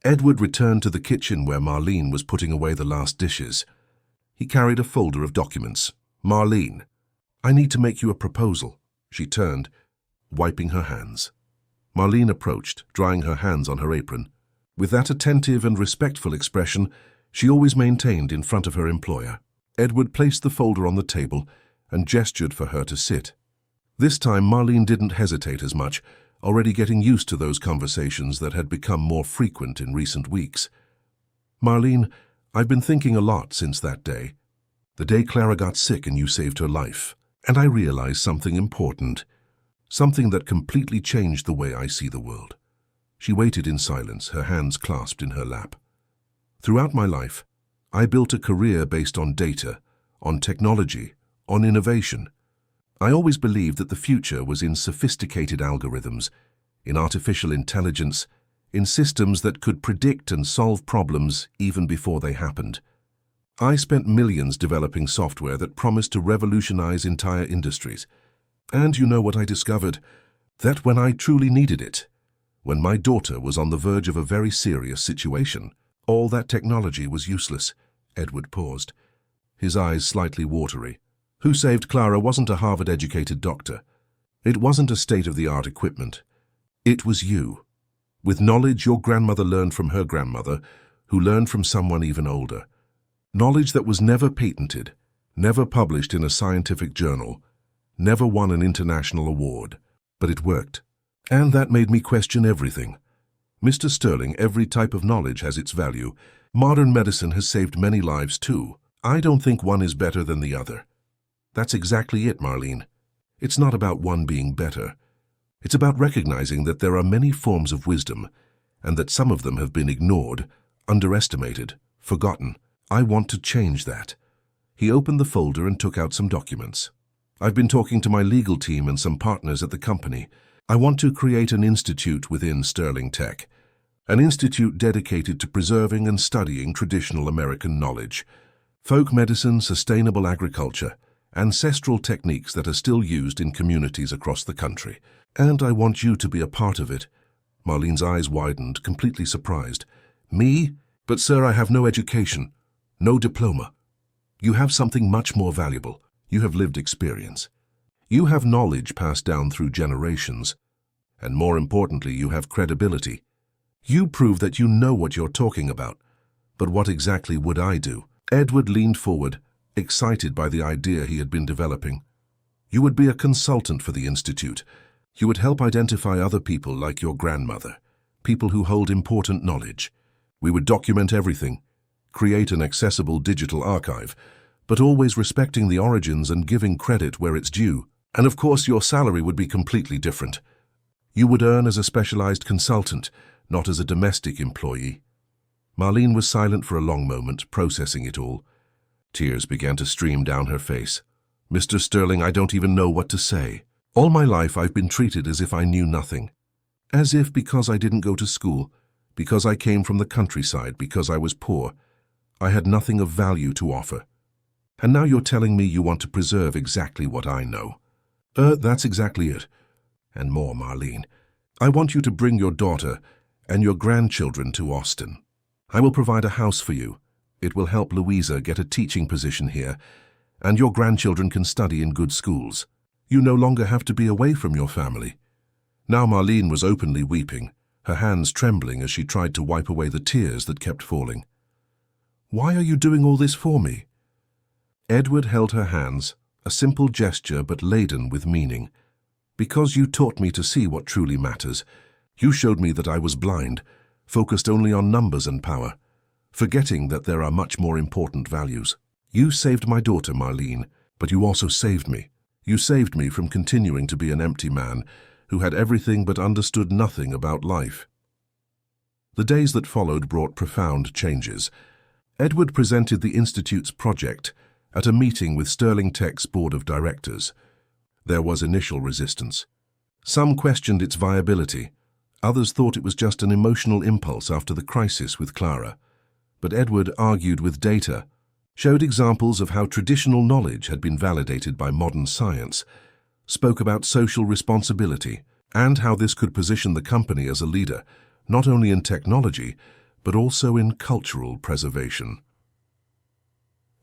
Speaker 1: Edward returned to the kitchen where Marlene was putting away the last dishes. He carried a folder of documents. Marlene, I need to make you a proposal. She turned, wiping her hands. Marlene approached, drying her hands on her apron. With that attentive and respectful expression she always maintained in front of her employer, Edward placed the folder on the table and gestured for her to sit. This time Marlene didn't hesitate as much, already getting used to those conversations that had become more frequent in recent weeks. Marlene, I've been thinking a lot since that day. The day Clara got sick and you saved her life. And I realized something important. Something that completely changed the way I see the world. She waited in silence, her hands clasped in her lap. Throughout my life, I built a career based on data, on technology, on innovation. I always believed that the future was in sophisticated algorithms, in artificial intelligence, in systems that could predict and solve problems even before they happened. I spent millions developing software that promised to revolutionize entire industries. And you know what I discovered? That when I truly needed it, when my daughter was on the verge of a very serious situation, all that technology was useless. Edward paused, his eyes slightly watery. Who saved Clara wasn't a Harvard-educated doctor. It wasn't a state-of-the-art equipment. It was you. With knowledge your grandmother learned from her grandmother, who learned from someone even older. Knowledge that was never patented, never published in a scientific journal, never won an international award. But it worked. And that made me question everything. Mr. Sterling, every type of knowledge has its value. Modern medicine has saved many lives too. I don't think one is better than the other. That's exactly it, Marlene. It's not about one being better. It's about recognizing that there are many forms of wisdom, and that some of them have been ignored, underestimated, forgotten. I want to change that. He opened the folder and took out some documents. I've been talking to my legal team and some partners at the company. I want to create an institute within Sterling Tech, an institute dedicated to preserving and studying traditional American knowledge, folk medicine, sustainable agriculture, ancestral techniques that are still used in communities across the country. And I want you to be a part of it. Marlene's eyes widened, completely surprised. Me? But sir, I have no education, no diploma. You have something much more valuable. You have lived experience. You have knowledge passed down through generations. And more importantly, you have credibility. You prove that you know what you're talking about. But what exactly would I do? Edward leaned forward, excited by the idea he had been developing. You would be a consultant for the institute. You would help identify other people like your grandmother, people who hold important knowledge. We would document everything, create an accessible digital archive, but always respecting the origins and giving credit where it's due. And of course, your salary would be completely different. You would earn as a specialized consultant, not as a domestic employee. Marlene was silent for a long moment, processing it all. Tears began to stream down her face. Mr. Sterling, I don't even know what to say. All my life I've been treated as if I knew nothing. As if because I didn't go to school, because I came from the countryside, because I was poor, I had nothing of value to offer. And now you're telling me you want to preserve exactly what I know. That's exactly it. And more, Marlene. I want you to bring your daughter and your grandchildren to Austin. I will provide a house for you. It will help Louisa get a teaching position here, and your grandchildren can study in good schools. You no longer have to be away from your family. Now Marlene was openly weeping, her hands trembling as she tried to wipe away the tears that kept falling. Why are you doing all this for me? Edward held her hands, a simple gesture but laden with meaning. Because you taught me to see what truly matters. You showed me that I was blind, focused only on numbers and power, forgetting that there are much more important values. You saved my daughter, Marlene, but you also saved me. You saved me from continuing to be an empty man who had everything but understood nothing about life. The days that followed brought profound changes. Edward presented the Institute's project at a meeting with Sterling Tech's board of directors. There was initial resistance. Some questioned its viability. Others thought it was just an emotional impulse after the crisis with Clara. But Edward argued with data, showed examples of how traditional knowledge had been validated by modern science, spoke about social responsibility, and how this could position the company as a leader, not only in technology, but also in cultural preservation.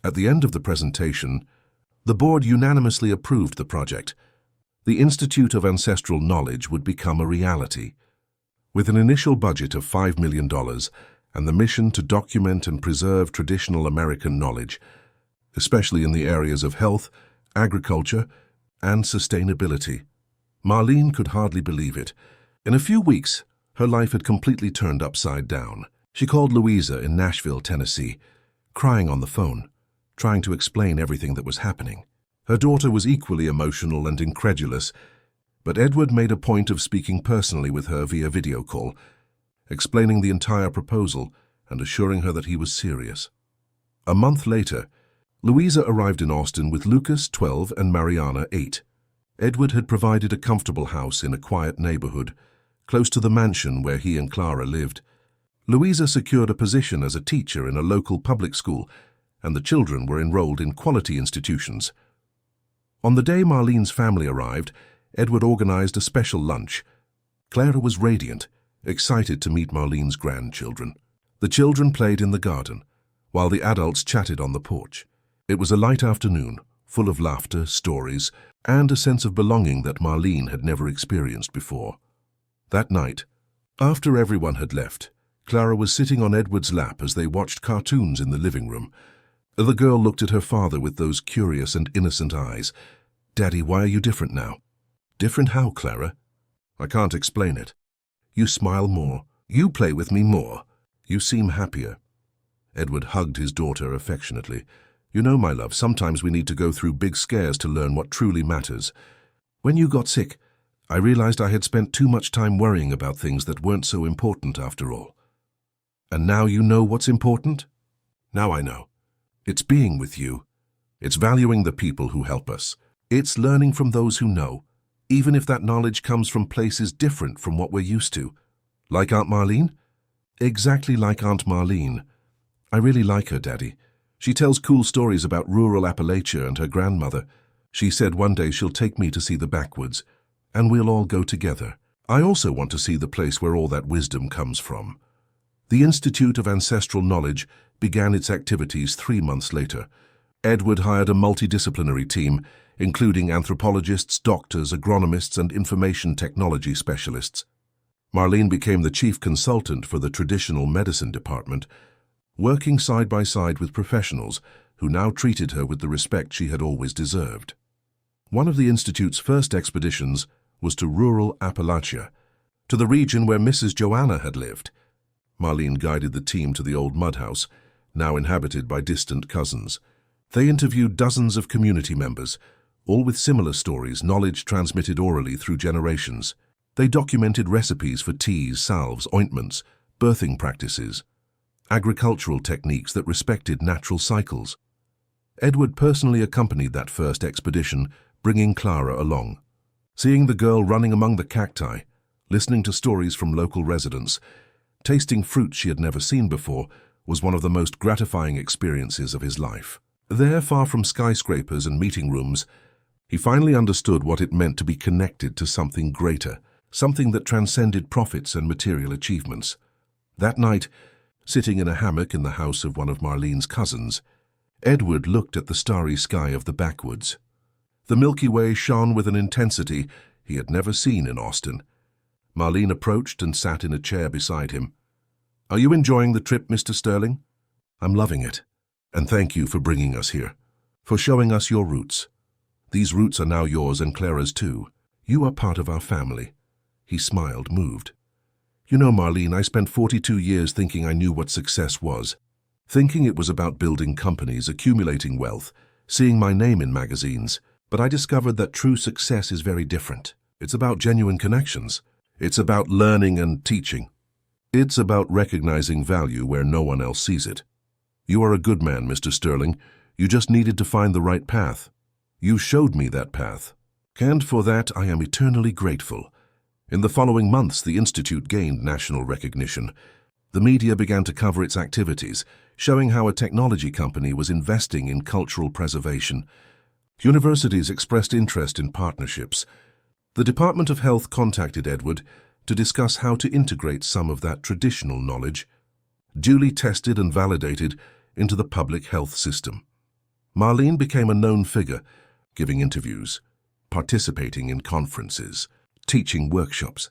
Speaker 1: At the end of the presentation, the board unanimously approved the project. The Institute of Ancestral Knowledge would become a reality. With an initial budget of $5 million and the mission to document and preserve traditional American knowledge, especially in the areas of health, agriculture, and sustainability. Marlene could hardly believe it. In a few weeks, her life had completely turned upside down. She called Louisa in Nashville, Tennessee, crying on the phone, trying to explain everything that was happening. Her daughter was equally emotional and incredulous, but Edward made a point of speaking personally with her via video call, explaining the entire proposal and assuring her that he was serious. A month later, Louisa arrived in Austin with Lucas, 12, and Mariana, 8. Edward had provided a comfortable house in a quiet neighborhood, close to the mansion where he and Clara lived. Louisa secured a position as a teacher in a local public school, and the children were enrolled in quality institutions. On the day Marlene's family arrived, Edward organized a special lunch. Clara was radiant, excited to meet Marlene's grandchildren. The children played in the garden, while the adults chatted on the porch. It was a light afternoon, full of laughter, stories, and a sense of belonging that Marlene had never experienced before. That night, after everyone had left, Clara was sitting on Edward's lap as they watched cartoons in the living room. The girl looked at her father with those curious and innocent eyes. "Daddy, why are you different now?" "Different how, Clara?" "I can't explain it. You smile more. You play with me more. You seem happier." Edward hugged his daughter affectionately. "You know, my love, sometimes we need to go through big scares to learn what truly matters. When you got sick, I realized I had spent too much time worrying about things that weren't so important after all. And now you know what's important?" "Now I know. It's being with you. It's valuing the people who help us. It's learning from those who know, even if that knowledge comes from places different from what we're used to." "Like Aunt Marlene?" "Exactly like Aunt Marlene. I really like her, Daddy. She tells cool stories about rural Appalachia and her grandmother. She said one day she'll take me to see the backwoods, and we'll all go together. I also want to see the place where all that wisdom comes from." The Institute of Ancestral Knowledge began its activities 3 months later. Edward hired a multidisciplinary team, including anthropologists, doctors, agronomists, and information technology specialists. Marlene became the chief consultant for the traditional medicine department, working side by side with professionals who now treated her with the respect she had always deserved. One of the Institute's first expeditions was to rural Appalachia, to the region where Mrs. Joanna had lived. Marlene guided the team to the old mud house, now inhabited by distant cousins. They interviewed dozens of community members, all with similar stories, knowledge transmitted orally through generations. They documented recipes for teas, salves, ointments, birthing practices, agricultural techniques that respected natural cycles. Edward personally accompanied that first expedition, bringing Clara along. Seeing the girl running among the cacti, listening to stories from local residents, tasting fruit she had never seen before, was one of the most gratifying experiences of his life. There, far from skyscrapers and meeting rooms, he finally understood what it meant to be connected to something greater, something that transcended profits and material achievements. That night, sitting in a hammock in the house of one of Marlene's cousins, Edward looked at the starry sky of the backwoods. The Milky Way shone with an intensity he had never seen in Austin. Marlene approached and sat in a chair beside him. "Are you enjoying the trip, Mr. Sterling?" "I'm loving it. And thank you for bringing us here, for showing us your roots. These roots are now yours and Clara's too. You are part of our family." He smiled, moved. "You know, Marlene, I spent 42 years thinking I knew what success was. Thinking it was about building companies, accumulating wealth, seeing my name in magazines. But I discovered that true success is very different. It's about genuine connections. It's about learning and teaching. It's about recognizing value where no one else sees it. You are a good man, Mr. Sterling. You just needed to find the right path. You showed me that path. And for that, I am eternally grateful." In the following months, the Institute gained national recognition. The media began to cover its activities, showing how a technology company was investing in cultural preservation. Universities expressed interest in partnerships. The Department of Health contacted Edward to discuss how to integrate some of that traditional knowledge, duly tested and validated, into the public health system. Marlene became a known figure, giving interviews, participating in conferences, teaching workshops.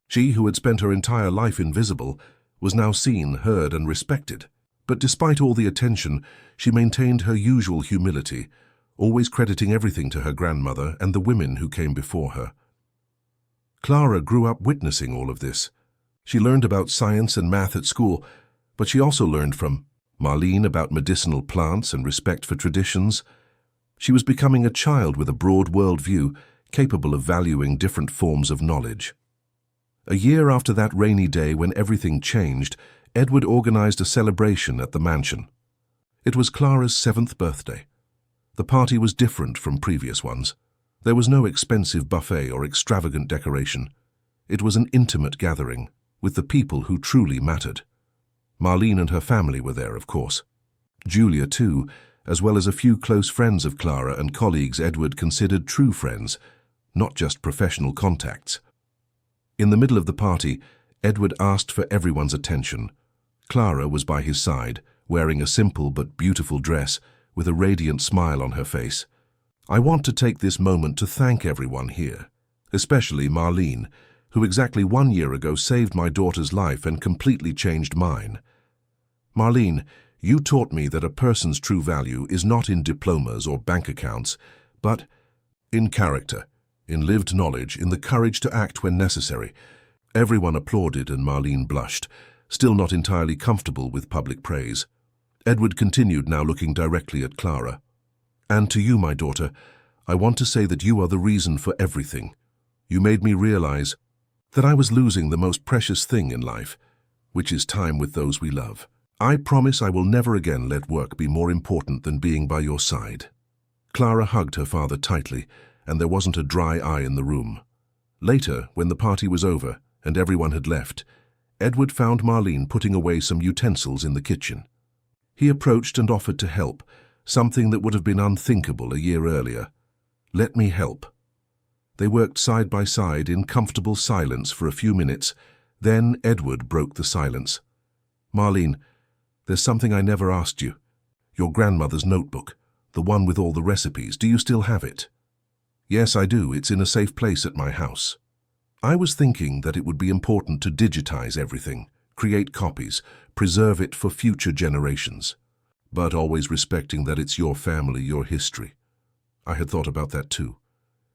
Speaker 1: She, who had spent her entire life invisible, was now seen, heard, and respected. But despite all the attention, she maintained her usual humility, always crediting everything to her grandmother and the women who came before her. Clara grew up witnessing all of this. She learned about science and math at school, but she also learned from Marlene about medicinal plants and respect for traditions. She was becoming a child with a broad worldview, capable of valuing different forms of knowledge. A year after that rainy day when everything changed, Edward organized a celebration at the mansion. It was Clara's 7th birthday. The party was different from previous ones. There was no expensive buffet or extravagant decoration. It was an intimate gathering, with the people who truly mattered. Marlene and her family were there, of course. Julia, too, as well as a few close friends of Clara and colleagues Edward considered true friends, not just professional contacts. In the middle of the party, Edward asked for everyone's attention. Clara was by his side, wearing a simple but beautiful dress, with a radiant smile on her face. "I want to take this moment to thank everyone here, especially Marlene, who exactly 1 year ago saved my daughter's life and completely changed mine. Marlene, you taught me that a person's true value is not in diplomas or bank accounts, but in character, in lived knowledge, in the courage to act when necessary." Everyone applauded and Marlene blushed, still not entirely comfortable with public praise. Edward continued, now looking directly at Clara. "And to you, my daughter, I want to say that you are the reason for everything. You made me realize that I was losing the most precious thing in life, which is time with those we love. I promise I will never again let work be more important than being by your side." Clara hugged her father tightly, and there wasn't a dry eye in the room. Later, when the party was over and everyone had left, Edward found Marlene putting away some utensils in the kitchen. He approached and offered to help, something that would have been unthinkable a year earlier. "Let me help." They worked side by side in comfortable silence for a few minutes. Then Edward broke the silence. "Marlene, there's something I never asked you. Your grandmother's notebook, the one with all the recipes, do you still have it?" "Yes, I do. It's in a safe place at my house." "I was thinking that it would be important to digitize everything, create copies, preserve it for future generations, but always respecting that it's your family, your history. I had thought about that too.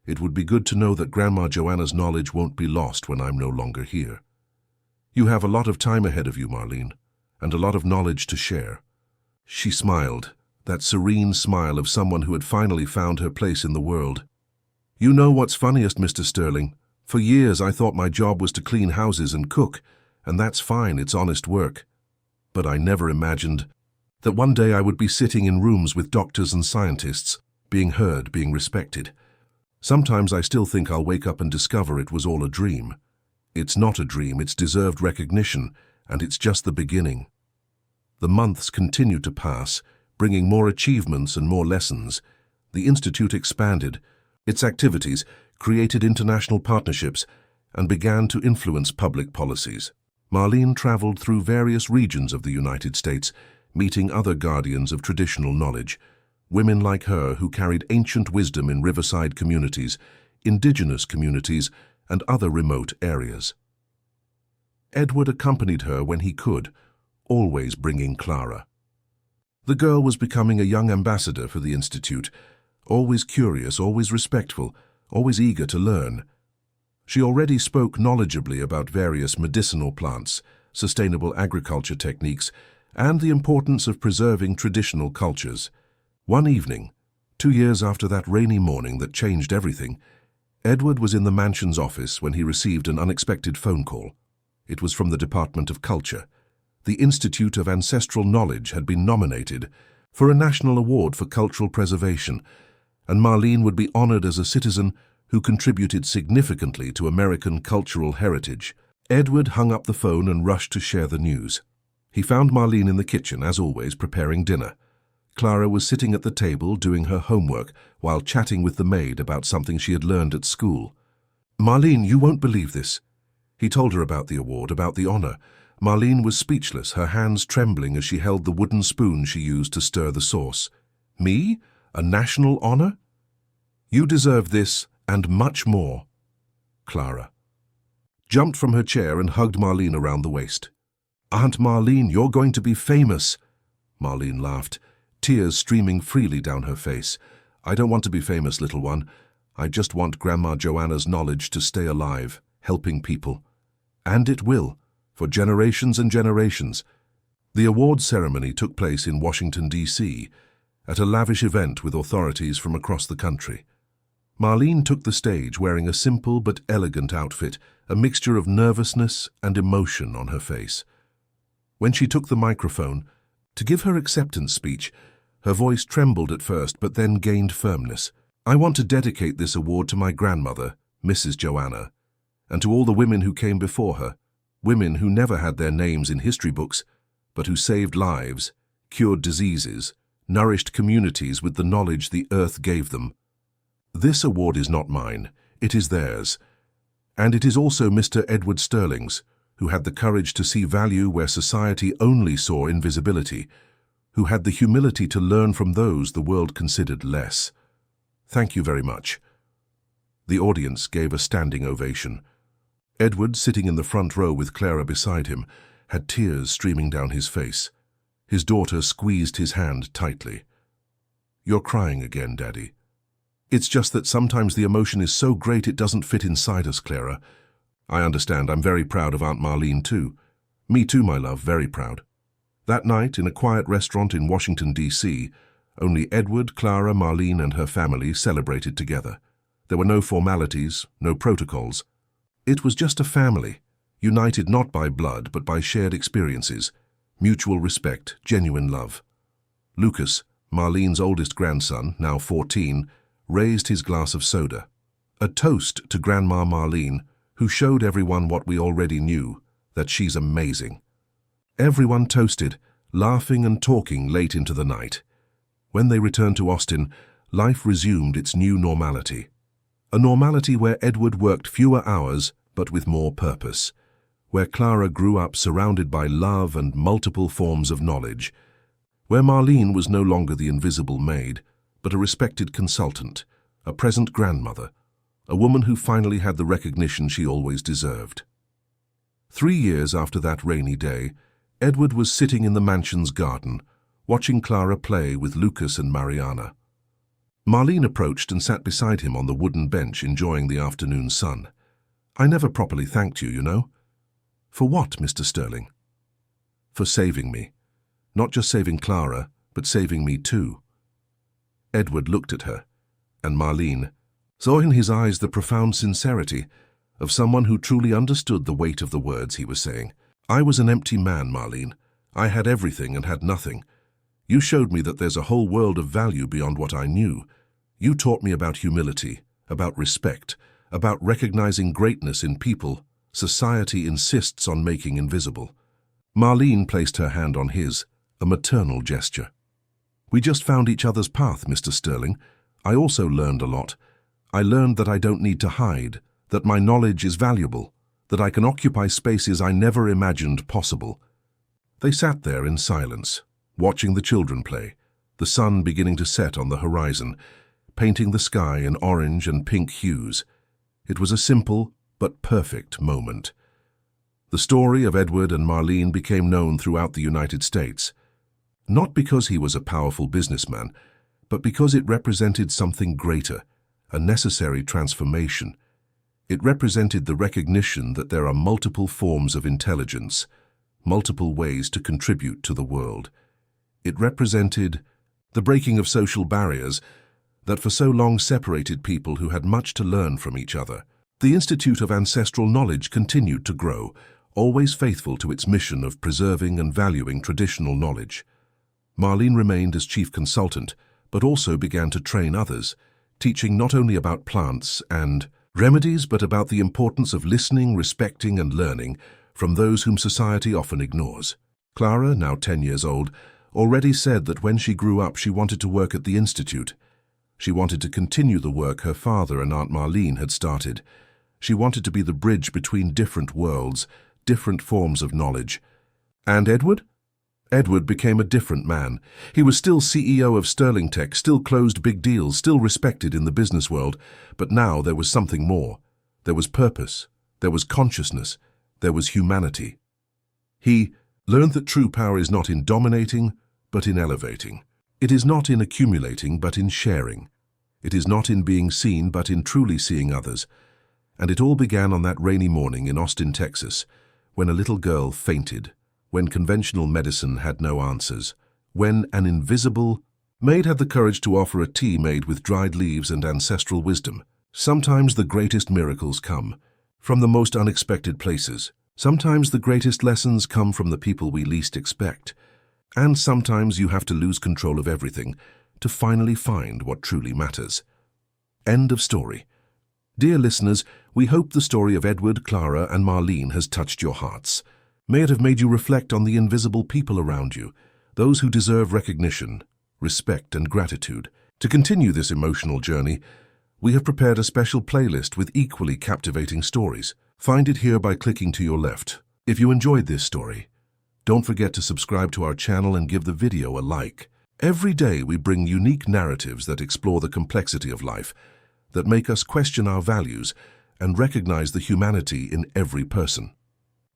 Speaker 1: It would be good to know that Grandma Joanna's knowledge won't be lost when I'm no longer here. You have a lot of time ahead of you, Marlene, and a lot of knowledge to share." She smiled, that serene smile of someone who had finally found her place in the world. "You know what's funniest, Mr. Sterling? For years I thought my job was to clean houses and cook, and that's fine, it's honest work. But I never imagined that one day I would be sitting in rooms with doctors and scientists, being heard, being respected. Sometimes I still think I'll wake up and discover it was all a dream. It's not a dream, it's deserved recognition, and it's just the beginning." The months continued to pass, bringing more achievements and more lessons. The Institute expanded. Its activities created international partnerships and began to influence public policies. Marlene traveled through various regions of the United States, meeting other guardians of traditional knowledge, women like her who carried ancient wisdom in riverside communities, indigenous communities, and other remote areas. Edward accompanied her when he could, always bringing Clara. The girl was becoming a young ambassador for the Institute, always curious, always respectful, always eager to learn. She already spoke knowledgeably about various medicinal plants, sustainable agriculture techniques, and the importance of preserving traditional cultures. One evening, 2 years after that rainy morning that changed everything, Edward was in the mansion's office when he received an unexpected phone call. It was from the Department of Culture. The Institute of Ancestral Knowledge had been nominated for a national award for cultural preservation, and Marlene would be honored as a citizen who contributed significantly to American cultural heritage. Edward hung up the phone and rushed to share the news. He found Marlene in the kitchen, as always, preparing dinner. Clara was sitting at the table doing her homework while chatting with the maid about something she had learned at school. "Marlene, you won't believe this." He told her about the award, about the honor. Marlene was speechless, her hands trembling as she held the wooden spoon she used to stir the sauce. "Me? A national honor? You deserve this and much more." Clara jumped from her chair and hugged Marlene around the waist. "Aunt Marlene, you're going to be famous." Marlene laughed, tears streaming freely down her face. "I don't want to be famous, little one. I just want Grandma Joanna's knowledge to stay alive, helping people. And it will, for generations and generations." The awards ceremony took place in Washington, D.C., at a lavish event with authorities from across the country. Marlene took the stage wearing a simple but elegant outfit, a mixture of nervousness and emotion on her face. When she took the microphone to give her acceptance speech, her voice trembled at first but then gained firmness. "I want to dedicate this award to my grandmother, Mrs. Joanna, and to all the women who came before her, women who never had their names in history books, but who saved lives, cured diseases, nourished communities with the knowledge the earth gave them. This award is not mine. it is theirs. And it is also Mr. Edward Sterling's, who had the courage to see value where society only saw invisibility, who had the humility to learn from those the world considered less. Thank you very much. The audience gave a standing ovation. Edward, sitting in the front row with Clara beside him, had tears streaming down his face. His daughter squeezed his hand tightly. "You're crying again, Daddy." "It's just that sometimes the emotion is so great it doesn't fit inside us, Clara." "I understand. I'm very proud of Aunt Marlene too." "Me too, my love, very proud." That night, in a quiet restaurant in Washington, D.C., only Edward, Clara, Marlene and her family celebrated together. There were no formalities, no protocols. It was just a family, united not by blood but by shared experiences, mutual respect, genuine love. Lucas, Marlene's oldest grandson, now 14, raised his glass of soda. A toast to Grandma Marlene, who showed everyone what we already knew, that she's amazing. Everyone toasted, laughing and talking late into the night. When they returned to Austin, life resumed its new normality. A normality where Edward worked fewer hours but with more purpose, where Clara grew up surrounded by love and multiple forms of knowledge, where Marlene was no longer the invisible maid, but a respected consultant, a present grandmother, a woman who finally had the recognition she always deserved. 3 years after that rainy day, Edward was sitting in the mansion's garden, watching Clara play with Lucas and Mariana. Marlene approached and sat beside him on the wooden bench, enjoying the afternoon sun. "I never properly thanked you, you know." "For what, Mr. Sterling?" "For saving me. Not just saving Clara, but saving me too." Edward looked at her, and Marlene saw in his eyes the profound sincerity of someone who truly understood the weight of the words he was saying. "I was an empty man, Marlene. I had everything and had nothing. You showed me that there's a whole world of value beyond what I knew. You taught me about humility, about respect, about recognizing greatness in people society insists on making invisible." Marlene placed her hand on his, a maternal gesture. "We just found each other's path, Mr. Sterling. I also learned a lot. I learned that I don't need to hide, that my knowledge is valuable, that I can occupy spaces I never imagined possible." They sat there in silence, watching the children play, the sun beginning to set on the horizon, painting the sky in orange and pink hues. It was a simple but perfect moment. The story of Edward and Marlene became known throughout the United States, not because he was a powerful businessman, but because it represented something greater, a necessary transformation. It represented the recognition that there are multiple forms of intelligence, multiple ways to contribute to the world. It represented the breaking of social barriers that for so long separated people who had much to learn from each other. The Institute of Ancestral Knowledge continued to grow, always faithful to its mission of preserving and valuing traditional knowledge. Marlene remained as chief consultant, but also began to train others, teaching not only about plants and remedies, but about the importance of listening, respecting, and learning from those whom society often ignores. Clara, now 10 years old, already said that when she grew up she wanted to work at the Institute. She wanted to continue the work her father and Aunt Marlene had started. She wanted to be the bridge between different worlds, different forms of knowledge. And Edward? Edward became a different man. He was still CEO of Sterling Tech, still closed big deals, still respected in the business world, but now there was something more. There was purpose, there was consciousness, there was humanity. He learned that true power is not in dominating, but in elevating. It is not in accumulating, but in sharing. It is not in being seen, but in truly seeing others. And it all began on that rainy morning in Austin, Texas, when a little girl fainted, when conventional medicine had no answers, when an invisible maid had the courage to offer a tea made with dried leaves and ancestral wisdom. Sometimes the greatest miracles come from the most unexpected places. Sometimes the greatest lessons come from the people we least expect. And sometimes you have to lose control of everything to finally find what truly matters. End of story. Dear listeners, we hope the story of Edward, Clara, and Marlene has touched your hearts. May it have made you reflect on the invisible people around you, those who deserve recognition, respect, and gratitude. To continue this emotional journey, We have prepared a special playlist with equally captivating stories. Find it here by clicking to your left. If you enjoyed this story, don't forget to subscribe to our channel and give the video a like. Every day we bring unique narratives that explore the complexity of life, that make us question our values and recognize the humanity in every person.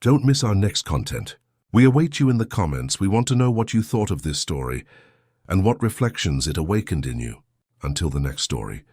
Speaker 1: Don't miss our next content. We await you in the comments. We want to know what you thought of this story and what reflections it awakened in you. Until the next story.